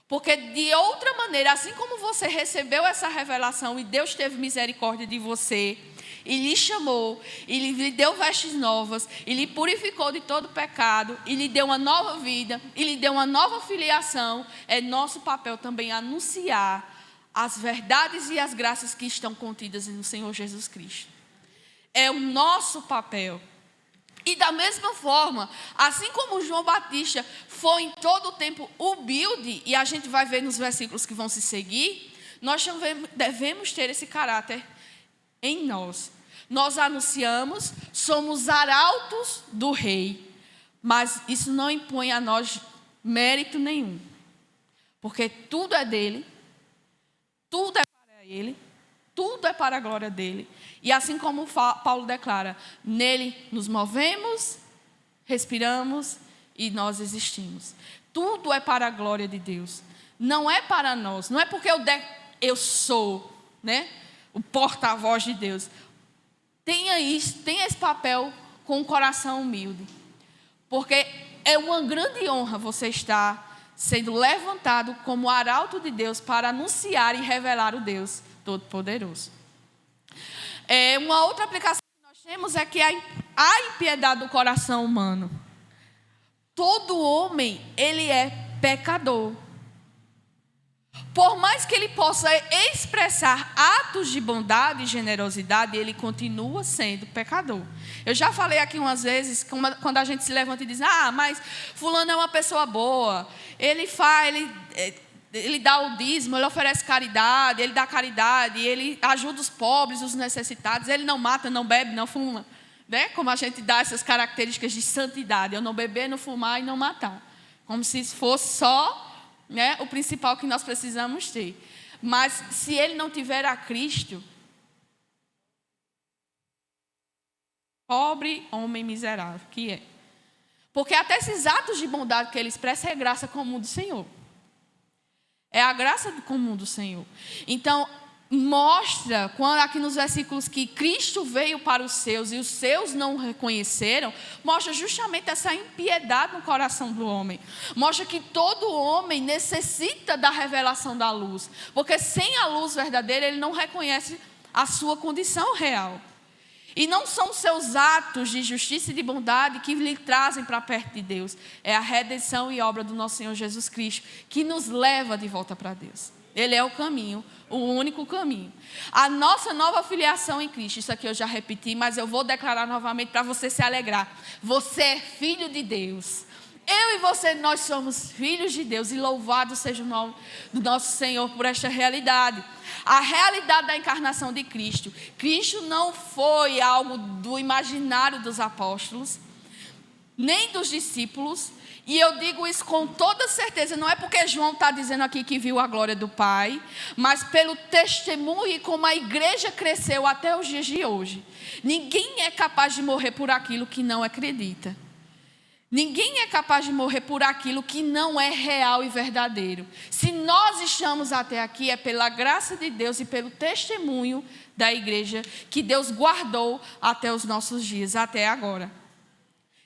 [SPEAKER 1] Porque de outra maneira, assim como você recebeu essa revelação e Deus teve misericórdia de você, e lhe chamou, e lhe deu vestes novas, e lhe purificou de todo pecado, e lhe deu uma nova vida, e lhe deu uma nova filiação, é nosso papel também anunciar as verdades e as graças que estão contidas no Senhor Jesus Cristo. É o nosso papel. E da mesma forma, assim como João Batista foi em todo o tempo humilde, e a gente vai ver nos versículos que vão se seguir, nós devemos ter esse caráter em nós. Nós anunciamos, somos arautos do rei, mas isso não impõe a nós mérito nenhum, porque tudo é dele, tudo é para ele, tudo é para a glória dele. E assim como Paulo declara, nele nos movemos, respiramos e nós existimos. Tudo é para a glória de Deus, não é para nós, não é porque eu sou, né, o porta-voz de Deus. Tenha esse papel com um coração humilde, porque é uma grande honra você estar sendo levantado como arauto de Deus para anunciar e revelar o Deus Todo-Poderoso. Uma outra aplicação que nós temos é que a impiedade do coração humano. Todo homem, ele é pecador. Por mais que ele possa expressar atos de bondade e generosidade, ele continua sendo pecador. Eu já falei aqui umas vezes, quando a gente se levanta e diz, mas fulano é uma pessoa boa, ele dá o dízimo, ele oferece caridade, ele dá caridade, ele ajuda os pobres, os necessitados, ele não mata, não bebe, não fuma. Né? Como a gente dá essas características de santidade, eu não beber, não fumar e não matar. Como se fosse só... o principal que nós precisamos ter. Mas se ele não tiver a Cristo, pobre homem miserável que é. Porque até esses atos de bondade que ele expressa é graça comum do Senhor. É a graça comum do Senhor. Então, mostra, aqui nos versículos, que Cristo veio para os seus e os seus não o reconheceram, mostra justamente essa impiedade no coração do homem. Mostra que todo homem necessita da revelação da luz, porque sem a luz verdadeira ele não reconhece a sua condição real. E não são seus atos de justiça e de bondade que lhe trazem para perto de Deus. É a redenção e obra do nosso Senhor Jesus Cristo que nos leva de volta para Deus. Ele é o caminho, o único caminho. A nossa nova filiação em Cristo, isso aqui eu já repeti, mas eu vou declarar novamente para você se alegrar. Você é filho de Deus. Eu e você, nós somos filhos de Deus, e louvado seja o nome do nosso Senhor por esta realidade. A realidade da encarnação de Cristo. Cristo não foi algo do imaginário dos apóstolos, nem dos discípulos. E eu digo isso com toda certeza, não é porque João está dizendo aqui que viu a glória do Pai, mas pelo testemunho e como a igreja cresceu até os dias de hoje. Ninguém é capaz de morrer por aquilo que não acredita. Ninguém é capaz de morrer por aquilo que não é real e verdadeiro. Se nós estamos até aqui, é pela graça de Deus e pelo testemunho da igreja que Deus guardou até os nossos dias, até agora.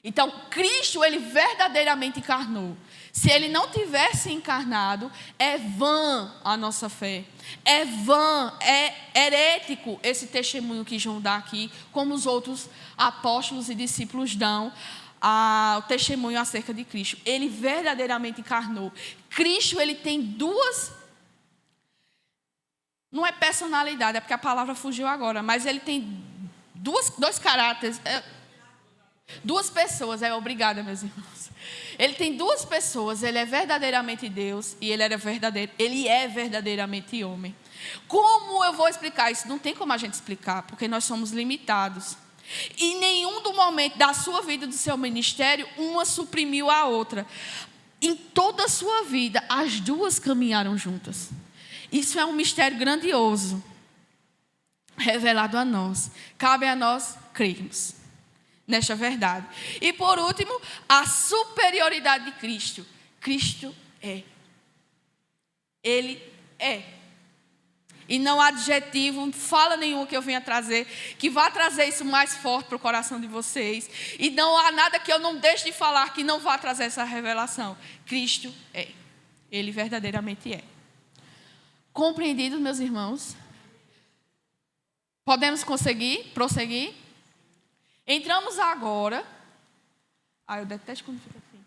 [SPEAKER 1] Então, Cristo, ele verdadeiramente encarnou. Se ele não tivesse encarnado, é vã a nossa fé. É vã, é herético esse testemunho que João dá aqui, como os outros apóstolos e discípulos dão o testemunho acerca de Cristo. Ele verdadeiramente encarnou. Cristo, ele tem duas... Não é personalidade, é porque a palavra fugiu agora, mas ele tem dois caráteres... Duas pessoas, obrigada, meus irmãos. Ele tem duas pessoas, ele é verdadeiramente Deus e ele é verdadeiramente homem. Como eu vou explicar isso? Não tem como a gente explicar, porque nós somos limitados. E nenhum do momento da sua vida, do seu ministério, uma suprimiu a outra. Em toda a sua vida, as duas caminharam juntas. Isso é um mistério grandioso, revelado a nós. Cabe a nós crermos nesta verdade. E por último, a superioridade de Cristo. Cristo é. Ele é. E não há adjetivo, fala nenhum que eu venha trazer, que vá trazer isso mais forte para o coração de vocês. E não há nada que eu não deixe de falar que não vá trazer essa revelação. Cristo é. Ele verdadeiramente é. Compreendido, meus irmãos? Podemos prosseguir? Entramos agora. Eu detesto quando fica assim.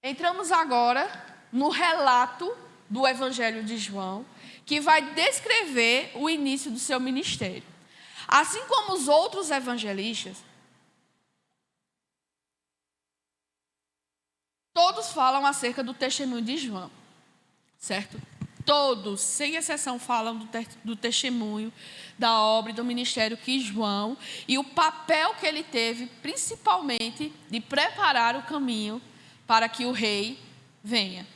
[SPEAKER 1] Entramos agora no relato do Evangelho de João, que vai descrever o início do seu ministério. Assim como os outros evangelistas, todos falam acerca do testemunho de João, certo? Todos, sem exceção, falam do testemunho, da obra e do ministério que João, e o papel que ele teve, principalmente, de preparar o caminho para que o rei venha.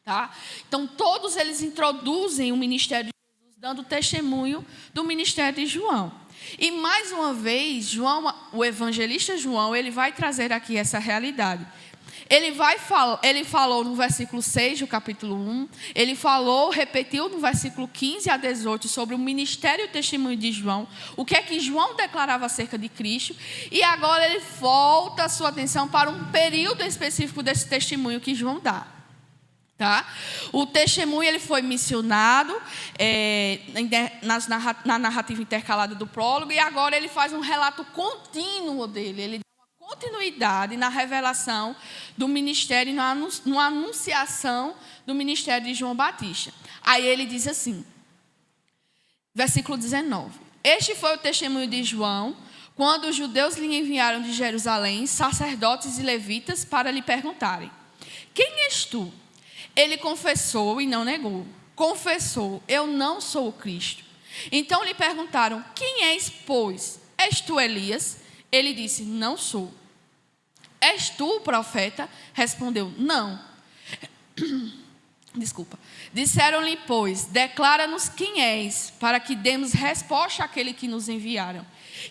[SPEAKER 1] Tá? Então, todos eles introduzem o ministério de Jesus, dando testemunho do ministério de João. E, mais uma vez, João, o evangelista João, ele vai trazer aqui essa realidade. Ele falou no versículo 6 do capítulo 1, repetiu no versículo 15 a 18 sobre o ministério e o testemunho de João, o que é que João declarava acerca de Cristo, e agora ele volta a sua atenção para um período específico desse testemunho que João dá. Tá? O testemunho ele foi mencionado na narrativa intercalada do prólogo, e agora ele faz um relato contínuo dele. Ele dá uma continuidade na revelação do ministério e na anunciação do ministério de João Batista. Aí ele diz assim, versículo 19: Este foi o testemunho de João, quando os judeus lhe enviaram de Jerusalém sacerdotes e levitas para lhe perguntarem: Quem és tu? Ele confessou e não negou. Confessou: eu não sou o Cristo. Então lhe perguntaram: quem és, pois? És tu Elias? Ele disse: não sou. És tu o profeta? Respondeu: não. Desculpa. Disseram-lhe, pois: declara-nos quem és, para que demos resposta àquele que nos enviaram.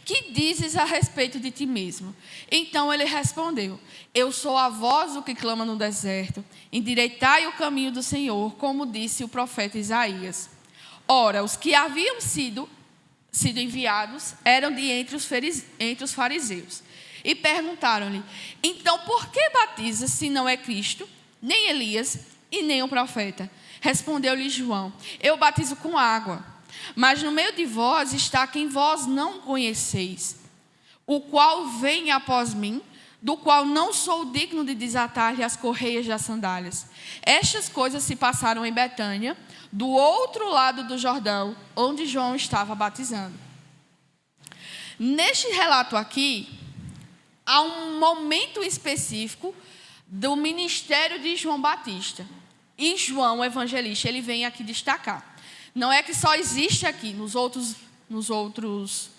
[SPEAKER 1] Que dizes a respeito de ti mesmo? Então ele respondeu: eu sou a voz do que clama no deserto, endireitai o caminho do Senhor, como disse o profeta Isaías. Ora, os que haviam sido enviados eram de entre os fariseus. E perguntaram-lhe: então por que batizas se não é Cristo, nem Elias e nem o profeta? Respondeu-lhe João: eu batizo com água, mas no meio de vós está quem vós não conheceis, o qual vem após mim, do qual não sou digno de desatar-lhe as correias das sandálias. Estas coisas se passaram em Betânia, do outro lado do Jordão, onde João estava batizando. Neste relato aqui, há um momento específico do ministério de João Batista. E João, o evangelista, ele vem aqui destacar. Não é que só existe aqui, nos outros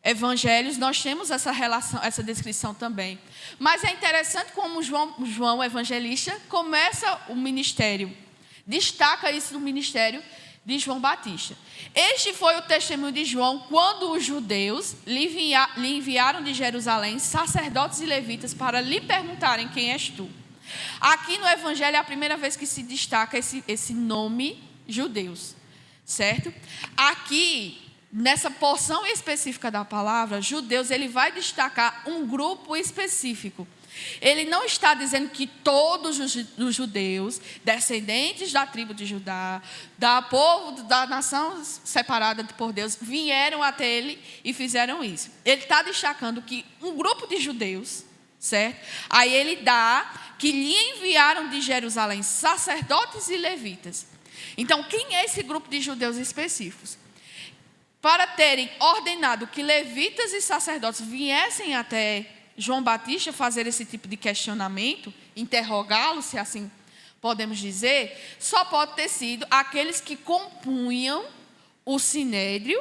[SPEAKER 1] evangelhos nós temos essa relação, essa descrição também. Mas é interessante como João, o evangelista, começa o ministério, destaca isso no ministério de João Batista. Este foi o testemunho de João quando os judeus lhe enviaram de Jerusalém sacerdotes e levitas para lhe perguntarem: quem és tu? Aqui no evangelho é a primeira vez que se destaca esse nome judeus, certo? Aqui, nessa porção específica da palavra, judeus, ele vai destacar um grupo específico. Ele não está dizendo que todos os judeus, descendentes da tribo de Judá, da povo, da nação separada por Deus, vieram até ele e fizeram isso. Ele está destacando que um grupo de judeus, certo? Aí ele dá que lhe enviaram de Jerusalém sacerdotes e levitas. Então, quem é esse grupo de judeus específicos? Para terem ordenado que levitas e sacerdotes viessem até João Batista fazer esse tipo de questionamento, interrogá-lo, se assim podemos dizer, só pode ter sido aqueles que compunham o sinédrio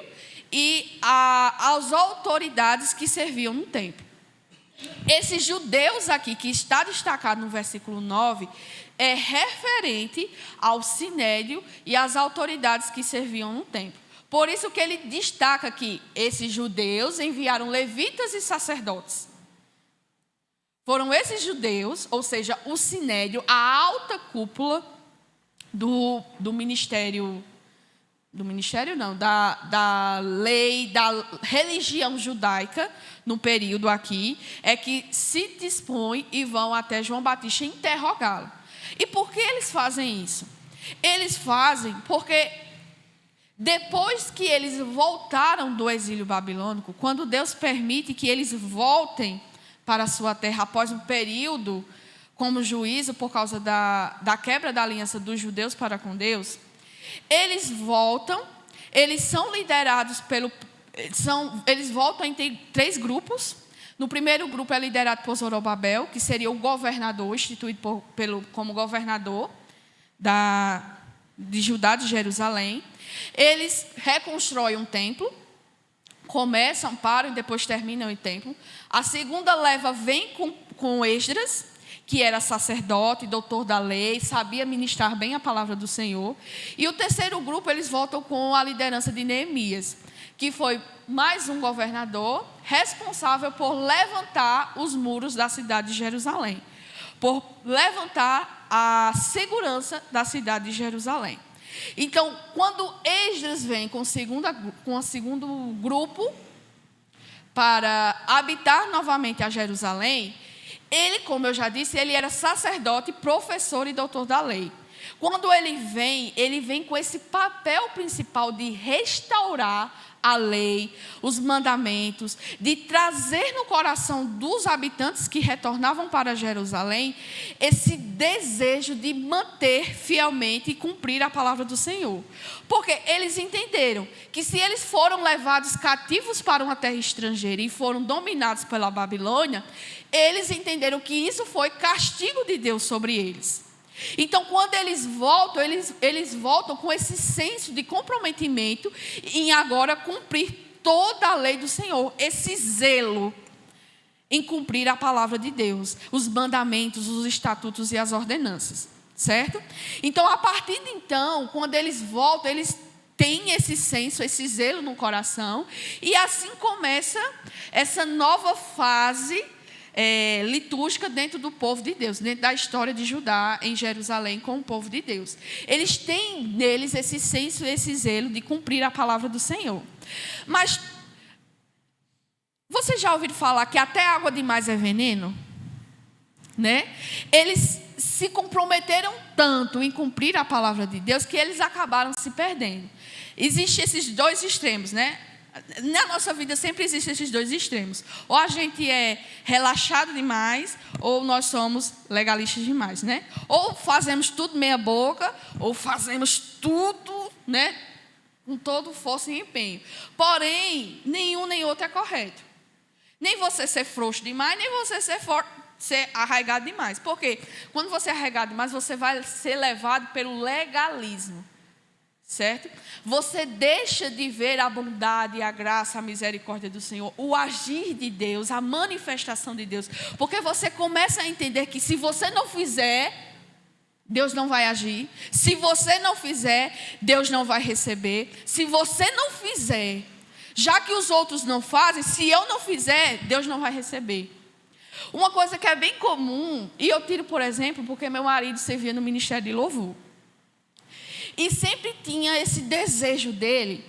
[SPEAKER 1] e às autoridades que serviam no templo. Esses judeus aqui, que está destacado no versículo 9, é referente ao sinédrio e às autoridades que serviam no templo. Por isso que ele destaca que esses judeus enviaram levitas e sacerdotes. Foram esses judeus, ou seja, o sinédrio, a alta cúpula do ministério, da lei, da religião judaica, no período aqui, é que se dispõem e vão até João Batista interrogá-lo. E por que eles fazem isso? Eles fazem porque depois que eles voltaram do exílio babilônico, quando Deus permite que eles voltem para a sua terra após um período como juízo por causa da quebra da aliança dos judeus para com Deus, eles voltam, eles são liderados eles voltam em 3 grupos. No primeiro grupo é liderado por Zorobabel, que seria o governador, instituído como governador de Judá, de Jerusalém. Eles reconstroem um templo, começam, param e depois terminam o templo. A segunda leva vem com Esdras, que era sacerdote, doutor da lei, sabia ministrar bem a palavra do Senhor. E o terceiro grupo, eles voltam com a liderança de Neemias, que foi mais um governador responsável por levantar os muros da cidade de Jerusalém, por levantar a segurança da cidade de Jerusalém. Então, quando Esdras vem com o segundo grupo para habitar novamente a Jerusalém, ele, como eu já disse, ele era sacerdote, professor e doutor da lei. Quando ele vem com esse papel principal de restaurar a lei, os mandamentos, de trazer no coração dos habitantes que retornavam para Jerusalém esse desejo de manter fielmente e cumprir a palavra do Senhor. Porque eles entenderam que se eles foram levados cativos para uma terra estrangeira e foram dominados pela Babilônia, eles entenderam que isso foi castigo de Deus sobre eles. Então, quando eles voltam com esse senso de comprometimento em agora cumprir toda a lei do Senhor, esse zelo em cumprir a palavra de Deus, os mandamentos, os estatutos e as ordenanças, certo? Então, a partir de então, quando eles voltam, eles têm esse senso, esse zelo no coração, e assim começa essa nova fase litúrgica dentro do povo de Deus, dentro da história de Judá em Jerusalém com o povo de Deus. Eles têm neles esse senso, esse zelo de cumprir a palavra do Senhor. Mas vocês já ouviram falar que até água demais é veneno? Né? Eles se comprometeram tanto em cumprir a palavra de Deus que eles acabaram se perdendo. Existem esses 2 extremos, né? Na nossa vida sempre existem esses 2 extremos. Ou a gente é relaxado demais, ou nós somos legalistas demais, né? Ou fazemos tudo meia boca, ou fazemos tudo, né, com todo força e empenho. Porém, nenhum nem outro é correto. Nem você ser frouxo demais, nem você ser arraigado demais. Por quê? Quando você é arraigado demais, você vai ser levado pelo legalismo. Certo? Você deixa de ver a bondade, a graça, a misericórdia do Senhor, o agir de Deus, a manifestação de Deus, porque você começa a entender que se você não fizer, Deus não vai agir. Se você não fizer, Deus não vai receber. Se você não fizer, já que os outros não fazem, se eu não fizer, Deus não vai receber. Uma coisa que é bem comum, e eu tiro por exemplo, porque meu marido servia no Ministério de Louvor. E sempre tinha esse desejo dele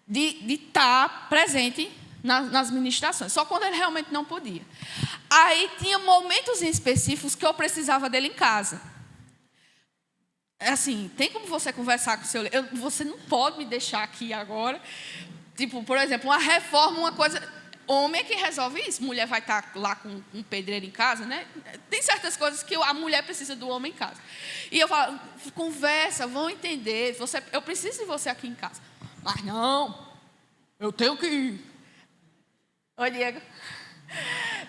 [SPEAKER 1] de estar presente nas ministrações. Só quando ele realmente não podia. Aí tinha momentos específicos que eu precisava dele em casa. Assim, tem como você conversar com o seu... Você não pode me deixar aqui agora. Tipo, por exemplo, uma reforma, uma coisa... Homem é que resolve isso. Mulher vai estar lá com um pedreiro em casa, né? Tem certas coisas que a mulher precisa do homem em casa. E eu falo, conversa, vão entender. Eu preciso de você aqui em casa. Mas não, eu tenho que ir. Oi, Diego.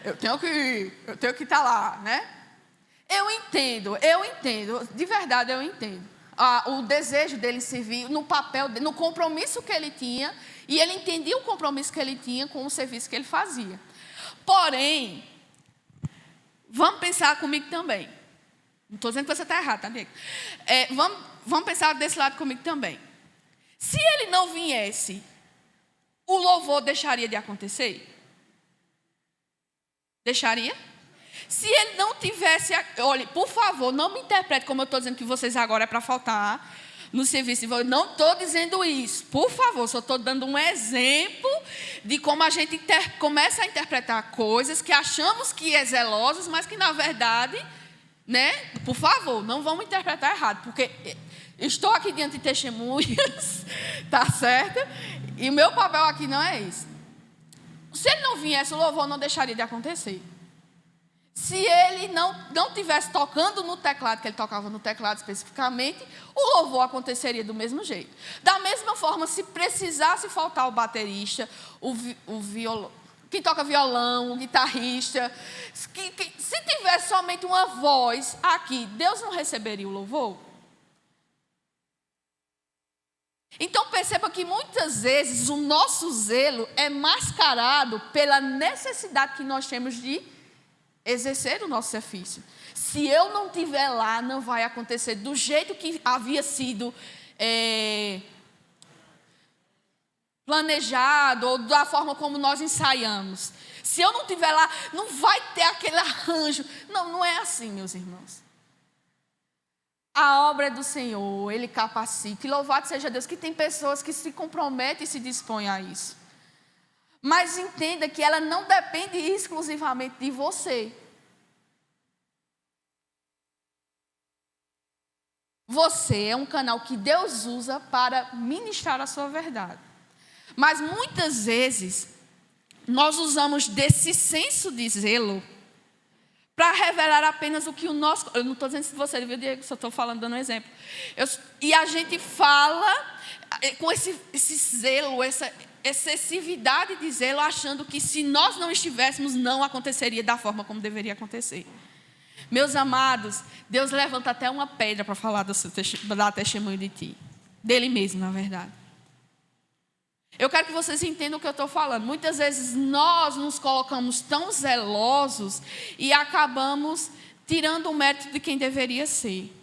[SPEAKER 1] Eu tenho que estar lá, né? Eu entendo. De verdade, eu entendo. o desejo dele servir, no papel, no compromisso que ele tinha, e ele entendia o compromisso que ele tinha com o serviço que ele fazia. Porém, vamos pensar comigo também. Não estou dizendo que você está errado, tá, Diego? Vamos pensar desse lado comigo também. Se ele não viesse, o louvor deixaria de acontecer? Deixaria? Se ele não tivesse... Olha, por favor, não me interprete como eu estou dizendo que vocês agora é para faltar no serviço. Eu não estou dizendo isso. Por favor, só estou dando um exemplo de como a gente começa a interpretar coisas que achamos que é zelosas, mas que na verdade, né? Por favor, não vamos interpretar errado, porque estou aqui diante de testemunhas, tá certo? E o meu papel aqui não é isso. Se ele não viesse, o louvor não deixaria de acontecer. Se ele não tivesse tocando no teclado, que ele tocava no teclado especificamente, o louvor aconteceria do mesmo jeito. Da mesma forma, se precisasse faltar o baterista, quem toca violão, o guitarrista, se tivesse somente uma voz aqui, Deus não receberia o louvor? Então perceba que muitas vezes o nosso zelo é mascarado pela necessidade que nós temos de exercer o nosso serviço. Se eu não estiver lá, não vai acontecer do jeito que havia sido planejado, ou da forma como nós ensaiamos. Se eu não estiver lá, não vai ter aquele arranjo. Não é assim, meus irmãos. A obra é do Senhor, Ele capacita. E louvado seja Deus que tem pessoas que se comprometem e se dispõem a isso. Mas entenda que ela não depende exclusivamente de você. Você é um canal que Deus usa para ministrar a sua verdade. Mas muitas vezes, nós usamos desse senso de zelo para revelar apenas o que o nosso... Eu não estou dizendo isso de você, viu, Diego? Só estou falando, dando um exemplo. E a gente fala com esse zelo, essa excessividade de zelo, achando que se nós não estivéssemos, não aconteceria da forma como deveria acontecer. Meus amados, Deus levanta até uma pedra para falar dar testemunho de ti. Dele mesmo, na verdade. Eu quero que vocês entendam o que eu estou falando. Muitas vezes nós nos colocamos tão zelosos e acabamos tirando o mérito de quem deveria ser.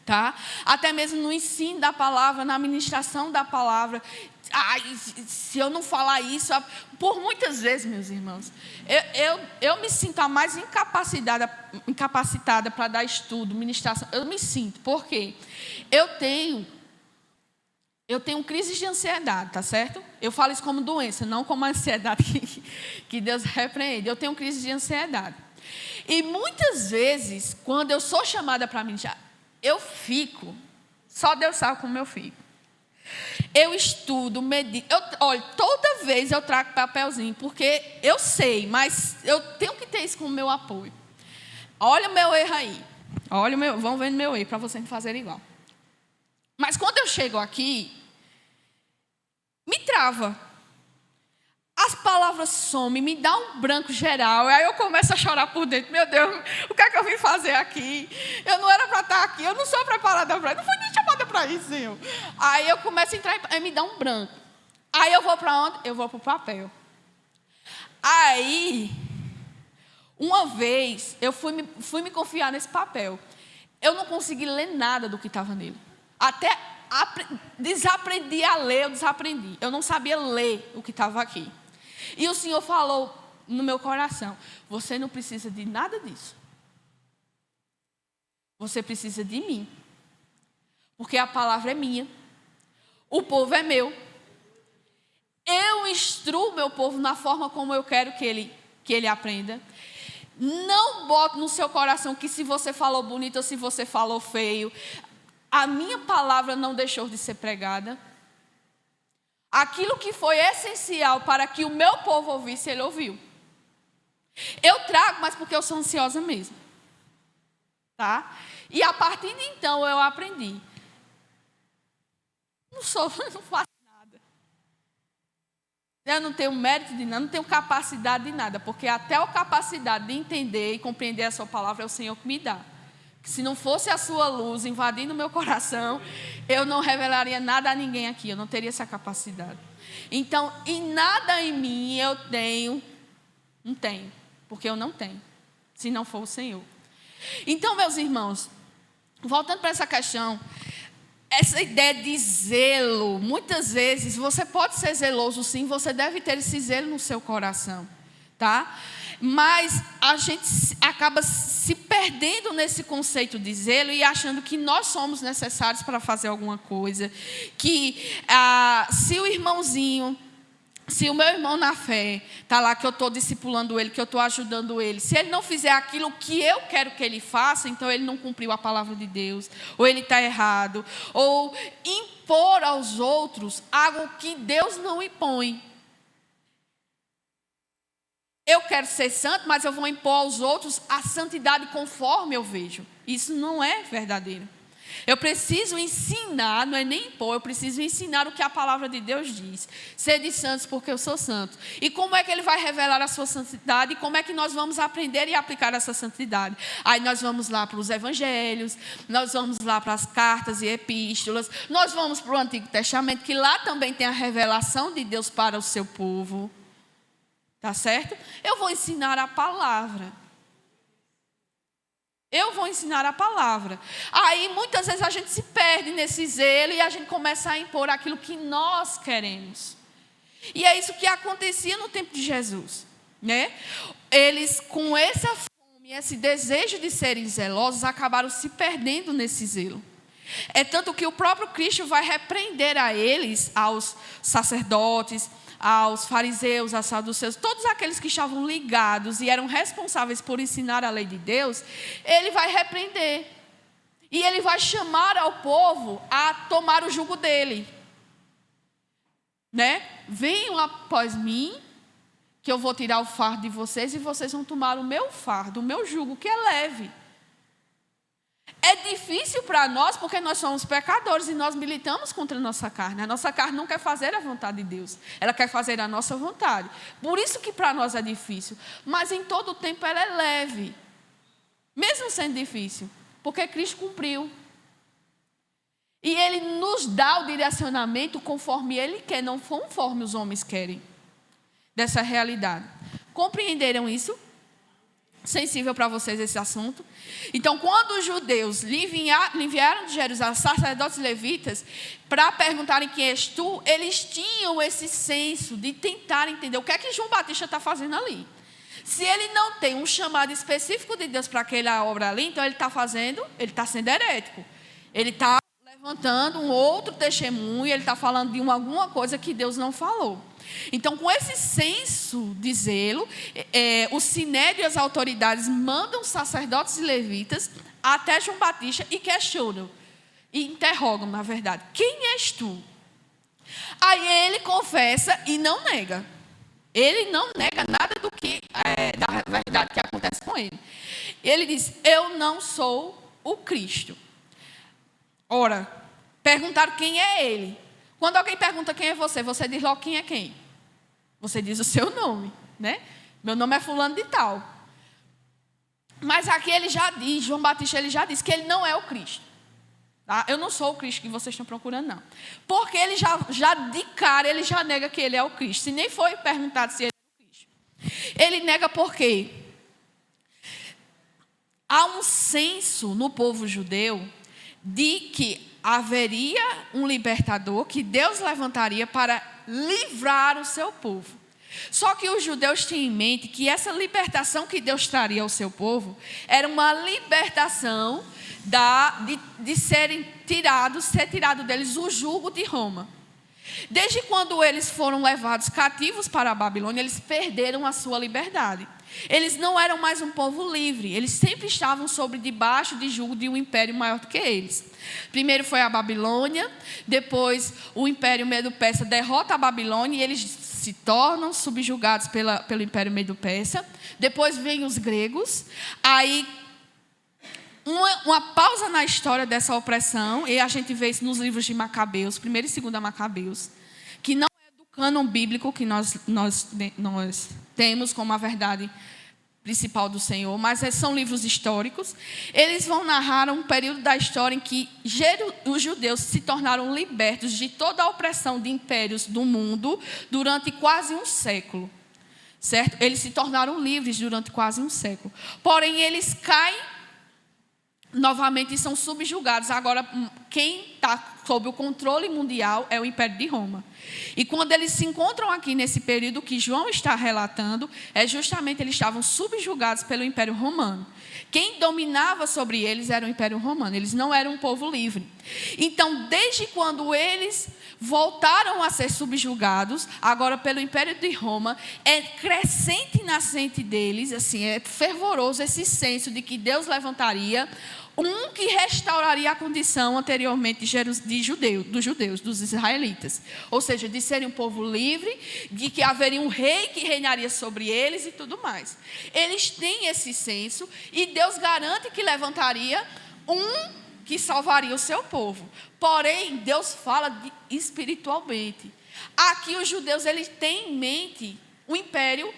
[SPEAKER 1] Tá? Até mesmo no ensino da palavra, na ministração da palavra. Se eu não falar isso, por muitas vezes, meus irmãos, eu me sinto a mais incapacitada para dar estudo, ministração. Eu me sinto, por quê? Eu tenho crises de ansiedade, tá certo? Eu falo isso como doença, não como ansiedade que Deus repreende. Eu tenho crise de ansiedade. E muitas vezes, quando eu sou chamada para ministrar, eu fico, só Deus sabe como eu fico. Eu estudo, medito. Olha, toda vez eu trago papelzinho, porque eu sei, mas eu tenho que ter isso como meu apoio. Olha o meu erro aí. Vão vendo meu erro, para vocês não fazerem igual. Mas quando eu chego aqui, me trava. As palavras somem, me dá um branco geral. Aí eu começo a chorar por dentro. Meu Deus, o que é que eu vim fazer aqui? Eu não era para estar aqui, eu não sou preparada para isso. Não fui nem chamada para isso, Senhor. Aí eu começo a entrar e me dá um branco. Aí eu vou para onde? Eu vou para o papel. Aí, uma vez, eu fui me confiar nesse papel. Eu não consegui ler nada do que estava nele. Até desaprendi a ler, eu desaprendi. Eu não sabia ler o que estava aqui. E o Senhor falou no meu coração: você não precisa de nada disso. Você precisa de mim. Porque a palavra é minha. O povo é meu. Eu instruo meu povo na forma como eu quero que ele aprenda. Não bote no seu coração que se você falou bonito ou se você falou feio, a minha palavra não deixou de ser pregada. Aquilo que foi essencial para que o meu povo ouvisse, ele ouviu. Eu trago, mas porque eu sou ansiosa mesmo. Tá? E a partir de então eu aprendi. Não faço nada. Eu não tenho mérito de nada, não tenho capacidade de nada, porque até a capacidade de entender e compreender a sua palavra é o Senhor que me dá. Se não fosse a sua luz invadindo o meu coração, eu não revelaria nada a ninguém aqui. Eu não teria essa capacidade. Então, em nada em mim eu tenho, não tenho, porque eu não tenho, se não for o Senhor. Então, meus irmãos, voltando para essa questão, essa ideia de zelo, muitas vezes você pode ser zeloso sim, você deve ter esse zelo no seu coração, tá? Mas a gente acaba se perdendo nesse conceito de zelo e achando que nós somos necessários para fazer alguma coisa, que se o meu irmão na fé está lá, que eu estou discipulando ele, que eu estou ajudando ele, se ele não fizer aquilo que eu quero que ele faça, então ele não cumpriu a palavra de Deus, ou ele está errado, ou impor aos outros algo que Deus não impõe. Eu quero ser santo, mas eu vou impor aos outros a santidade conforme eu vejo. Isso não é verdadeiro. Eu preciso ensinar, não é nem impor, eu preciso ensinar o que a palavra de Deus diz. Sede santos porque eu sou santo. E como é que ele vai revelar a sua santidade? E como é que nós vamos aprender e aplicar essa santidade? Aí nós vamos lá para os evangelhos, nós vamos lá para as cartas e epístolas, nós vamos para o Antigo Testamento, que lá também tem a revelação de Deus para o seu povo. Tá certo? Eu vou ensinar a palavra. Eu vou ensinar a palavra. Aí, muitas vezes, a gente se perde nesse zelo e a gente começa a impor aquilo que nós queremos. E é isso que acontecia no tempo de Jesus, né? Eles, com essa fome, esse desejo de serem zelosos, acabaram se perdendo nesse zelo. É tanto que o próprio Cristo vai repreender a eles, aos sacerdotes, aos fariseus, aos saduceus, todos aqueles que estavam ligados e eram responsáveis por ensinar a lei de Deus, ele vai repreender. E ele vai chamar ao povo a tomar o jugo dele. Né? Venham após mim, que eu vou tirar o fardo de vocês e vocês vão tomar o meu fardo, o meu jugo, que é leve. É difícil para nós porque nós somos pecadores e nós militamos contra a nossa carne. A nossa carne não quer fazer a vontade de Deus. Ela quer fazer a nossa vontade. Por isso que para nós é difícil. Mas em todo o tempo ela é leve. Mesmo sendo difícil. Porque Cristo cumpriu. E Ele nos dá o direcionamento conforme Ele quer, não conforme os homens querem. Dessa realidade. Compreenderam isso? Sensível para vocês esse assunto. Então, quando os judeus lhe enviaram de Jerusalém sacerdotes levitas para perguntarem quem és tu, eles tinham esse senso de tentar entender o que é que João Batista está fazendo ali. Se ele não tem um chamado específico de Deus para aquela obra ali, então ele está sendo herético. Ele está levantando um outro testemunho, ele está falando de alguma coisa que Deus não falou. Então, com esse senso de zelo, o sinédrio e as autoridades mandam sacerdotes e levitas até João Batista e questionam, e interrogam, na verdade, quem és tu? Aí ele confessa e não nega. Ele não nega nada da verdade que acontece com ele. Ele diz, eu não sou o Cristo. Ora, perguntaram quem é ele. Quando alguém pergunta quem é você, você diz logo quem é quem. Você diz o seu nome, né? Meu nome é fulano de tal. Mas aqui ele já diz, João Batista, ele já disse que ele não é o Cristo. Tá? Eu não sou o Cristo que vocês estão procurando, não. Porque ele já de cara, ele já nega que ele é o Cristo. Se nem foi perguntado se ele é o Cristo. Ele nega por quê? Há um senso no povo judeu de que haveria um libertador que Deus levantaria para livrar o seu povo. Só que os judeus tinham em mente que essa libertação que Deus traria ao seu povo era uma libertação de ser tirado deles o jugo de Roma. Desde quando eles foram levados cativos para a Babilônia, eles perderam a sua liberdade. Eles não eram mais um povo livre. Eles sempre estavam debaixo de jugo de um império maior do que eles. Primeiro foi a Babilônia, depois o Império Medo-Persa derrota a Babilônia e eles se tornam subjugados pelo Império Medo-Persa. Depois vem os gregos. Aí uma pausa na história dessa opressão, e a gente vê isso nos livros de Macabeus, 1ª e 2ª Macabeus, que não é do cânon bíblico que nós temos como a verdade principal do Senhor, mas são livros históricos. Eles vão narrar um período da história em que os judeus se tornaram libertos de toda a opressão de impérios do mundo durante quase um século. Certo? Eles se tornaram livres durante quase um século. Porém, eles caem novamente e são subjugados. Agora, quem está sob o controle mundial é o Império de Roma. E quando eles se encontram aqui nesse período que João está relatando, é justamente eles estavam subjugados pelo Império Romano. Quem dominava sobre eles era o Império Romano. Eles não eram um povo livre. Então, desde quando eles voltaram a ser subjugados, agora pelo Império de Roma, é crescente e nascente deles, assim, é fervoroso esse senso de que Deus levantaria um que restauraria a condição anteriormente dos judeus, dos israelitas. Ou seja, de serem um povo livre, de que haveria um rei que reinaria sobre eles e tudo mais. Eles têm esse senso e Deus garante que levantaria um que salvaria o seu povo. Porém, Deus fala espiritualmente. Aqui os judeus eles têm em mente um império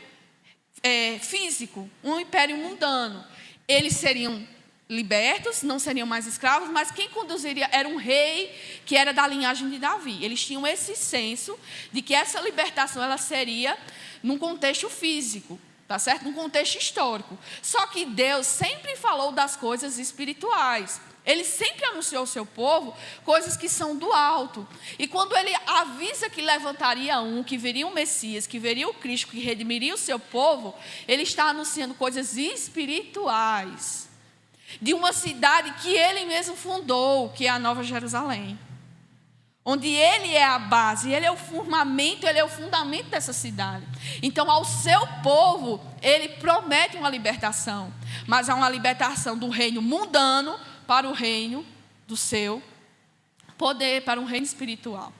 [SPEAKER 1] físico, um império mundano. Eles seriam libertos, não seriam mais escravos, mas quem conduziria era um rei que era da linhagem de Davi. Eles tinham esse senso de que essa libertação ela seria num contexto físico, tá certo? Num contexto histórico. Só que Deus sempre falou das coisas espirituais. Ele sempre anunciou ao seu povo coisas que são do alto. E quando ele avisa que levantaria um, que viria um Messias, que viria o Cristo, que redimiria o seu povo, ele está anunciando coisas espirituais. De uma cidade que ele mesmo fundou, que é a Nova Jerusalém. Onde ele é a base, ele é o firmamento, ele é o fundamento dessa cidade. Então, ao seu povo, ele promete uma libertação. Mas há uma libertação do reino mundano para o reino do seu poder, para um reino espiritual.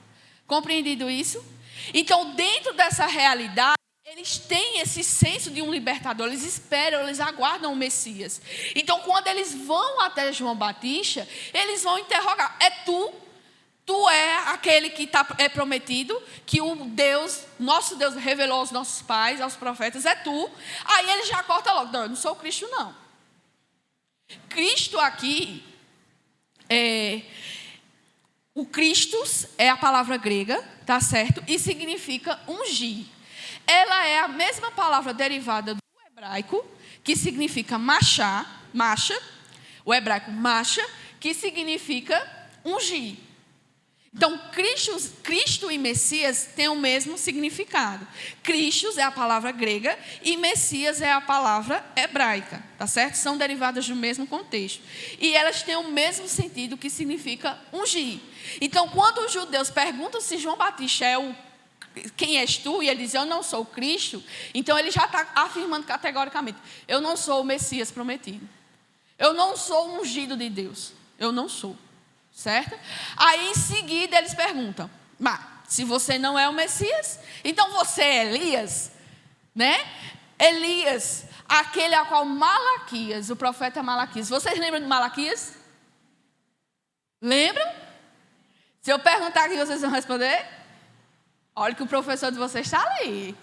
[SPEAKER 1] Compreendido isso? Então, dentro dessa realidade, eles têm esse senso de um libertador, eles esperam, eles aguardam o Messias. Então, quando eles vão até João Batista, eles vão interrogar: é tu? Tu é aquele que é prometido, que o Deus, nosso Deus revelou aos nossos pais, aos profetas, é tu? Aí ele já corta logo: não, eu não sou o Cristo, não. Cristo aqui, o Christos é a palavra grega, tá certo? E significa ungir. Ela é a mesma palavra derivada do hebraico, que significa macha, o hebraico macha, que significa ungir. Então, Cristo e Messias têm o mesmo significado. Christos é a palavra grega e Messias é a palavra hebraica, tá certo? São derivadas do mesmo contexto. E elas têm o mesmo sentido, que significa ungir. Então, quando os judeus perguntam se João Batista é quem és tu? E ele diz: eu não sou o Cristo. Então, ele já está afirmando categoricamente: eu não sou o Messias prometido. Eu não sou o ungido de Deus. Eu não sou. Certo? Aí, em seguida, eles perguntam: mas, se você não é o Messias, então você é Elias? Né? Elias, aquele a qual Malaquias, o profeta Malaquias. Vocês lembram de Malaquias? Lembram? Se eu perguntar aqui, vocês vão responder? Olha que o professor de vocês está ali.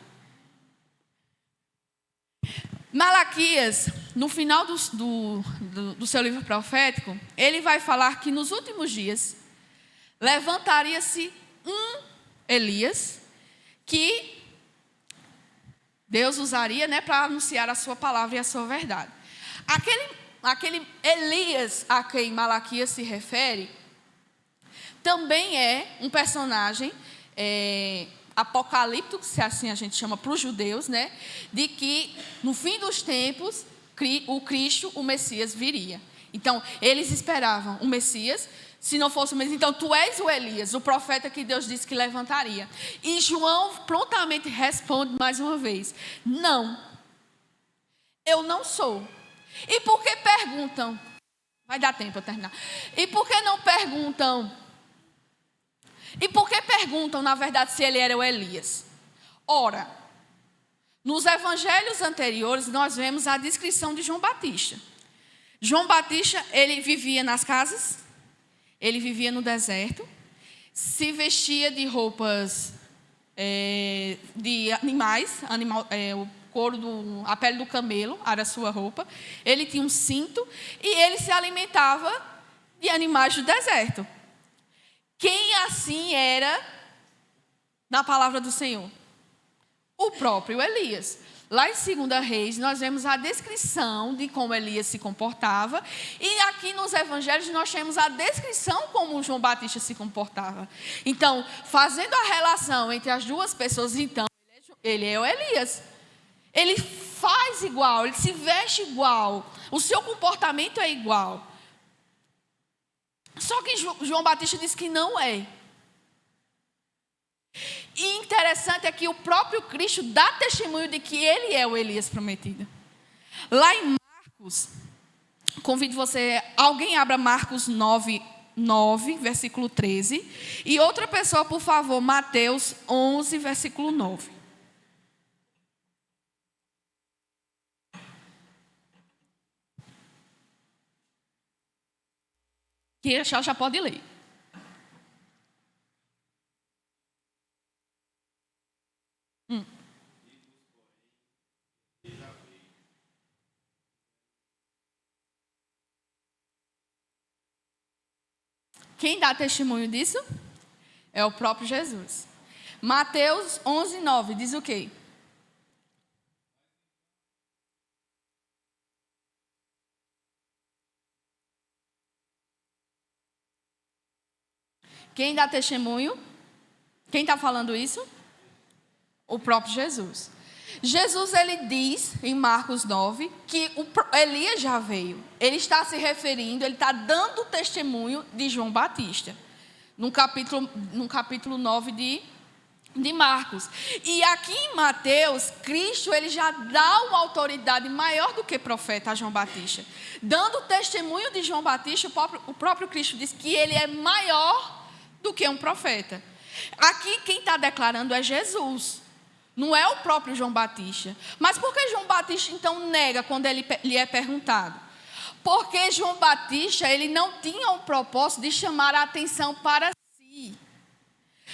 [SPEAKER 1] Malaquias, no final do seu livro profético, ele vai falar que nos últimos dias levantaria-se um Elias que Deus usaria, né, para anunciar a sua palavra e a sua verdade. Aquele Elias a quem Malaquias se refere também é um personagem apocalíptico, se assim a gente chama para os judeus, né? De que no fim dos tempos o Cristo, o Messias, viria. Então, eles esperavam o Messias. Se não fosse o Messias, então tu és o Elias, o profeta que Deus disse que levantaria. E João prontamente responde mais uma vez: não, eu não sou. E por que perguntam? Vai dar tempo para terminar. E por que não perguntam? E por que perguntam, na verdade, se ele era o Elias? Ora, nos evangelhos anteriores, nós vemos a descrição de João Batista. João Batista, ele vivia nas casas, ele vivia no deserto, se vestia de roupas de animais, couro, a pele do camelo, era a sua roupa. Ele tinha um cinto e ele se alimentava de animais do deserto. Quem assim era na palavra do Senhor? O próprio Elias. Lá em 2 Reis, nós vemos a descrição de como Elias se comportava. E aqui nos evangelhos, nós temos a descrição como João Batista se comportava. Então, fazendo a relação entre as duas pessoas, então, ele é o Elias. Ele faz igual, ele se veste igual. O seu comportamento é igual. Só que João Batista diz que não é. E interessante é que o próprio Cristo dá testemunho de que ele é o Elias prometido. Lá em Marcos, convido você, alguém abra Marcos 9, versículo 13. E outra pessoa, por favor, Mateus 11, versículo 9. Quem achar já pode ler. Quem dá testemunho disso? É o próprio Jesus. Mateus 11, 9 diz o quê? Quem dá testemunho? Quem está falando isso? O próprio Jesus. Jesus, ele diz em Marcos 9 que Elias já veio. Ele está se referindo, ele está dando testemunho de João Batista. No capítulo 9 de Marcos. E aqui em Mateus, Cristo, ele já dá uma autoridade maior do que profeta a João Batista. Dando testemunho de João Batista, o próprio Cristo diz que ele é maior do que um profeta. Aqui quem está declarando é Jesus. Não é o próprio João Batista. Mas por que João Batista então nega quando lhe é perguntado? Porque João Batista, ele não tinha o propósito de chamar a atenção para si.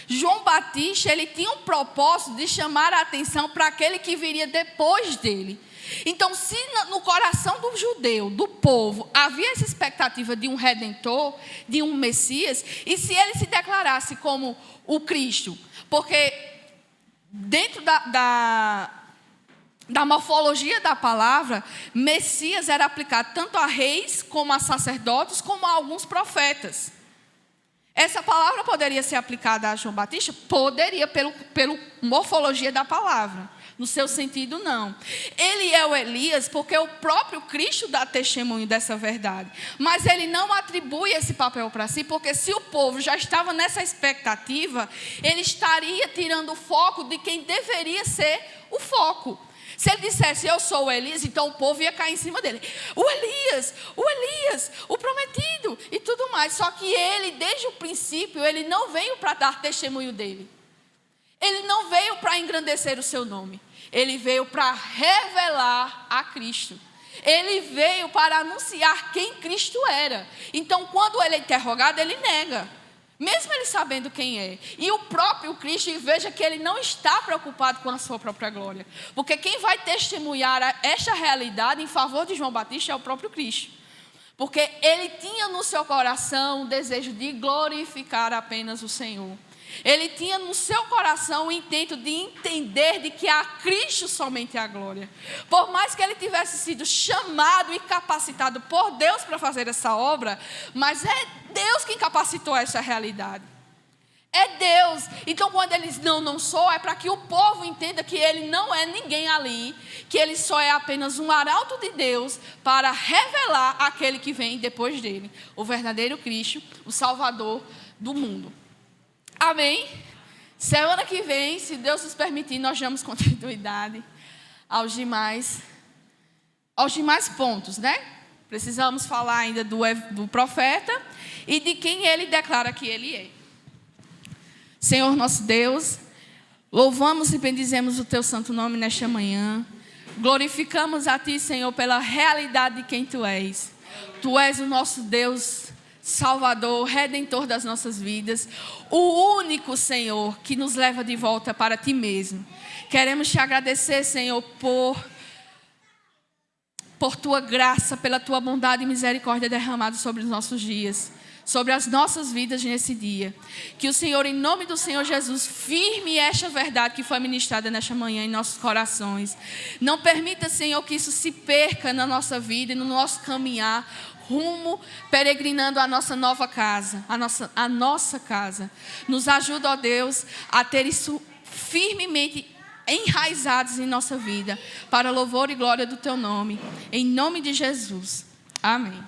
[SPEAKER 1] João Batista, ele tinha um propósito de chamar a atenção para aquele que viria depois dele. Então, se no coração do judeu, do povo, havia essa expectativa de um redentor, de um Messias, e se ele se declarasse como o Cristo, porque dentro da morfologia da palavra, Messias era aplicado tanto a reis, como a sacerdotes, como a alguns profetas. Essa palavra poderia ser aplicada a João Batista? Poderia, pela morfologia da palavra. No seu sentido, não. Ele é o Elias porque o próprio Cristo dá testemunho dessa verdade. Mas ele não atribui esse papel para si, porque se o povo já estava nessa expectativa, ele estaria tirando o foco de quem deveria ser o foco. Se ele dissesse, eu sou o Elias, então o povo ia cair em cima dele. O Elias, o prometido e tudo mais. Só que ele, desde o princípio, ele não veio para dar testemunho dele. Ele não veio para engrandecer o seu nome. Ele veio para revelar a Cristo. Ele veio para anunciar quem Cristo era. Então, quando ele é interrogado, ele nega. Mesmo ele sabendo quem é. E o próprio Cristo, veja que ele não está preocupado com a sua própria glória. Porque quem vai testemunhar esta realidade em favor de João Batista é o próprio Cristo. Porque ele tinha no seu coração o desejo de glorificar apenas o Senhor. Ele tinha no seu coração o intento de entender de que a Cristo somente a glória. Por mais que ele tivesse sido chamado e capacitado por Deus para fazer essa obra, mas é Deus quem capacitou essa realidade. É Deus. Então quando ele diz não sou, é para que o povo entenda que ele não é ninguém ali, que ele só é apenas um arauto de Deus para revelar aquele que vem depois dele, o verdadeiro Cristo, o Salvador do mundo. Amém? Semana que vem, se Deus nos permitir, nós damos continuidade aos demais pontos, né? Precisamos falar ainda do profeta e de quem ele declara que ele é. Senhor nosso Deus, louvamos e bendizemos o teu santo nome nesta manhã. Glorificamos a ti, Senhor, pela realidade de quem tu és. Tu és o nosso Deus Salvador, Redentor das nossas vidas, o único, Senhor, que nos leva de volta para Ti mesmo. Queremos Te agradecer, Senhor, por Tua graça, pela Tua bondade e misericórdia derramada sobre os nossos dias, sobre as nossas vidas nesse dia. Que o Senhor, em nome do Senhor Jesus, firme esta verdade que foi ministrada nesta manhã em nossos corações. Não permita, Senhor, que isso se perca na nossa vida e no nosso caminhar, rumo, peregrinando a nossa nova casa, a nossa casa. Nos ajuda, ó Deus, a ter isso firmemente enraizados em nossa vida, para louvor e glória do Teu nome. Em nome de Jesus. Amém.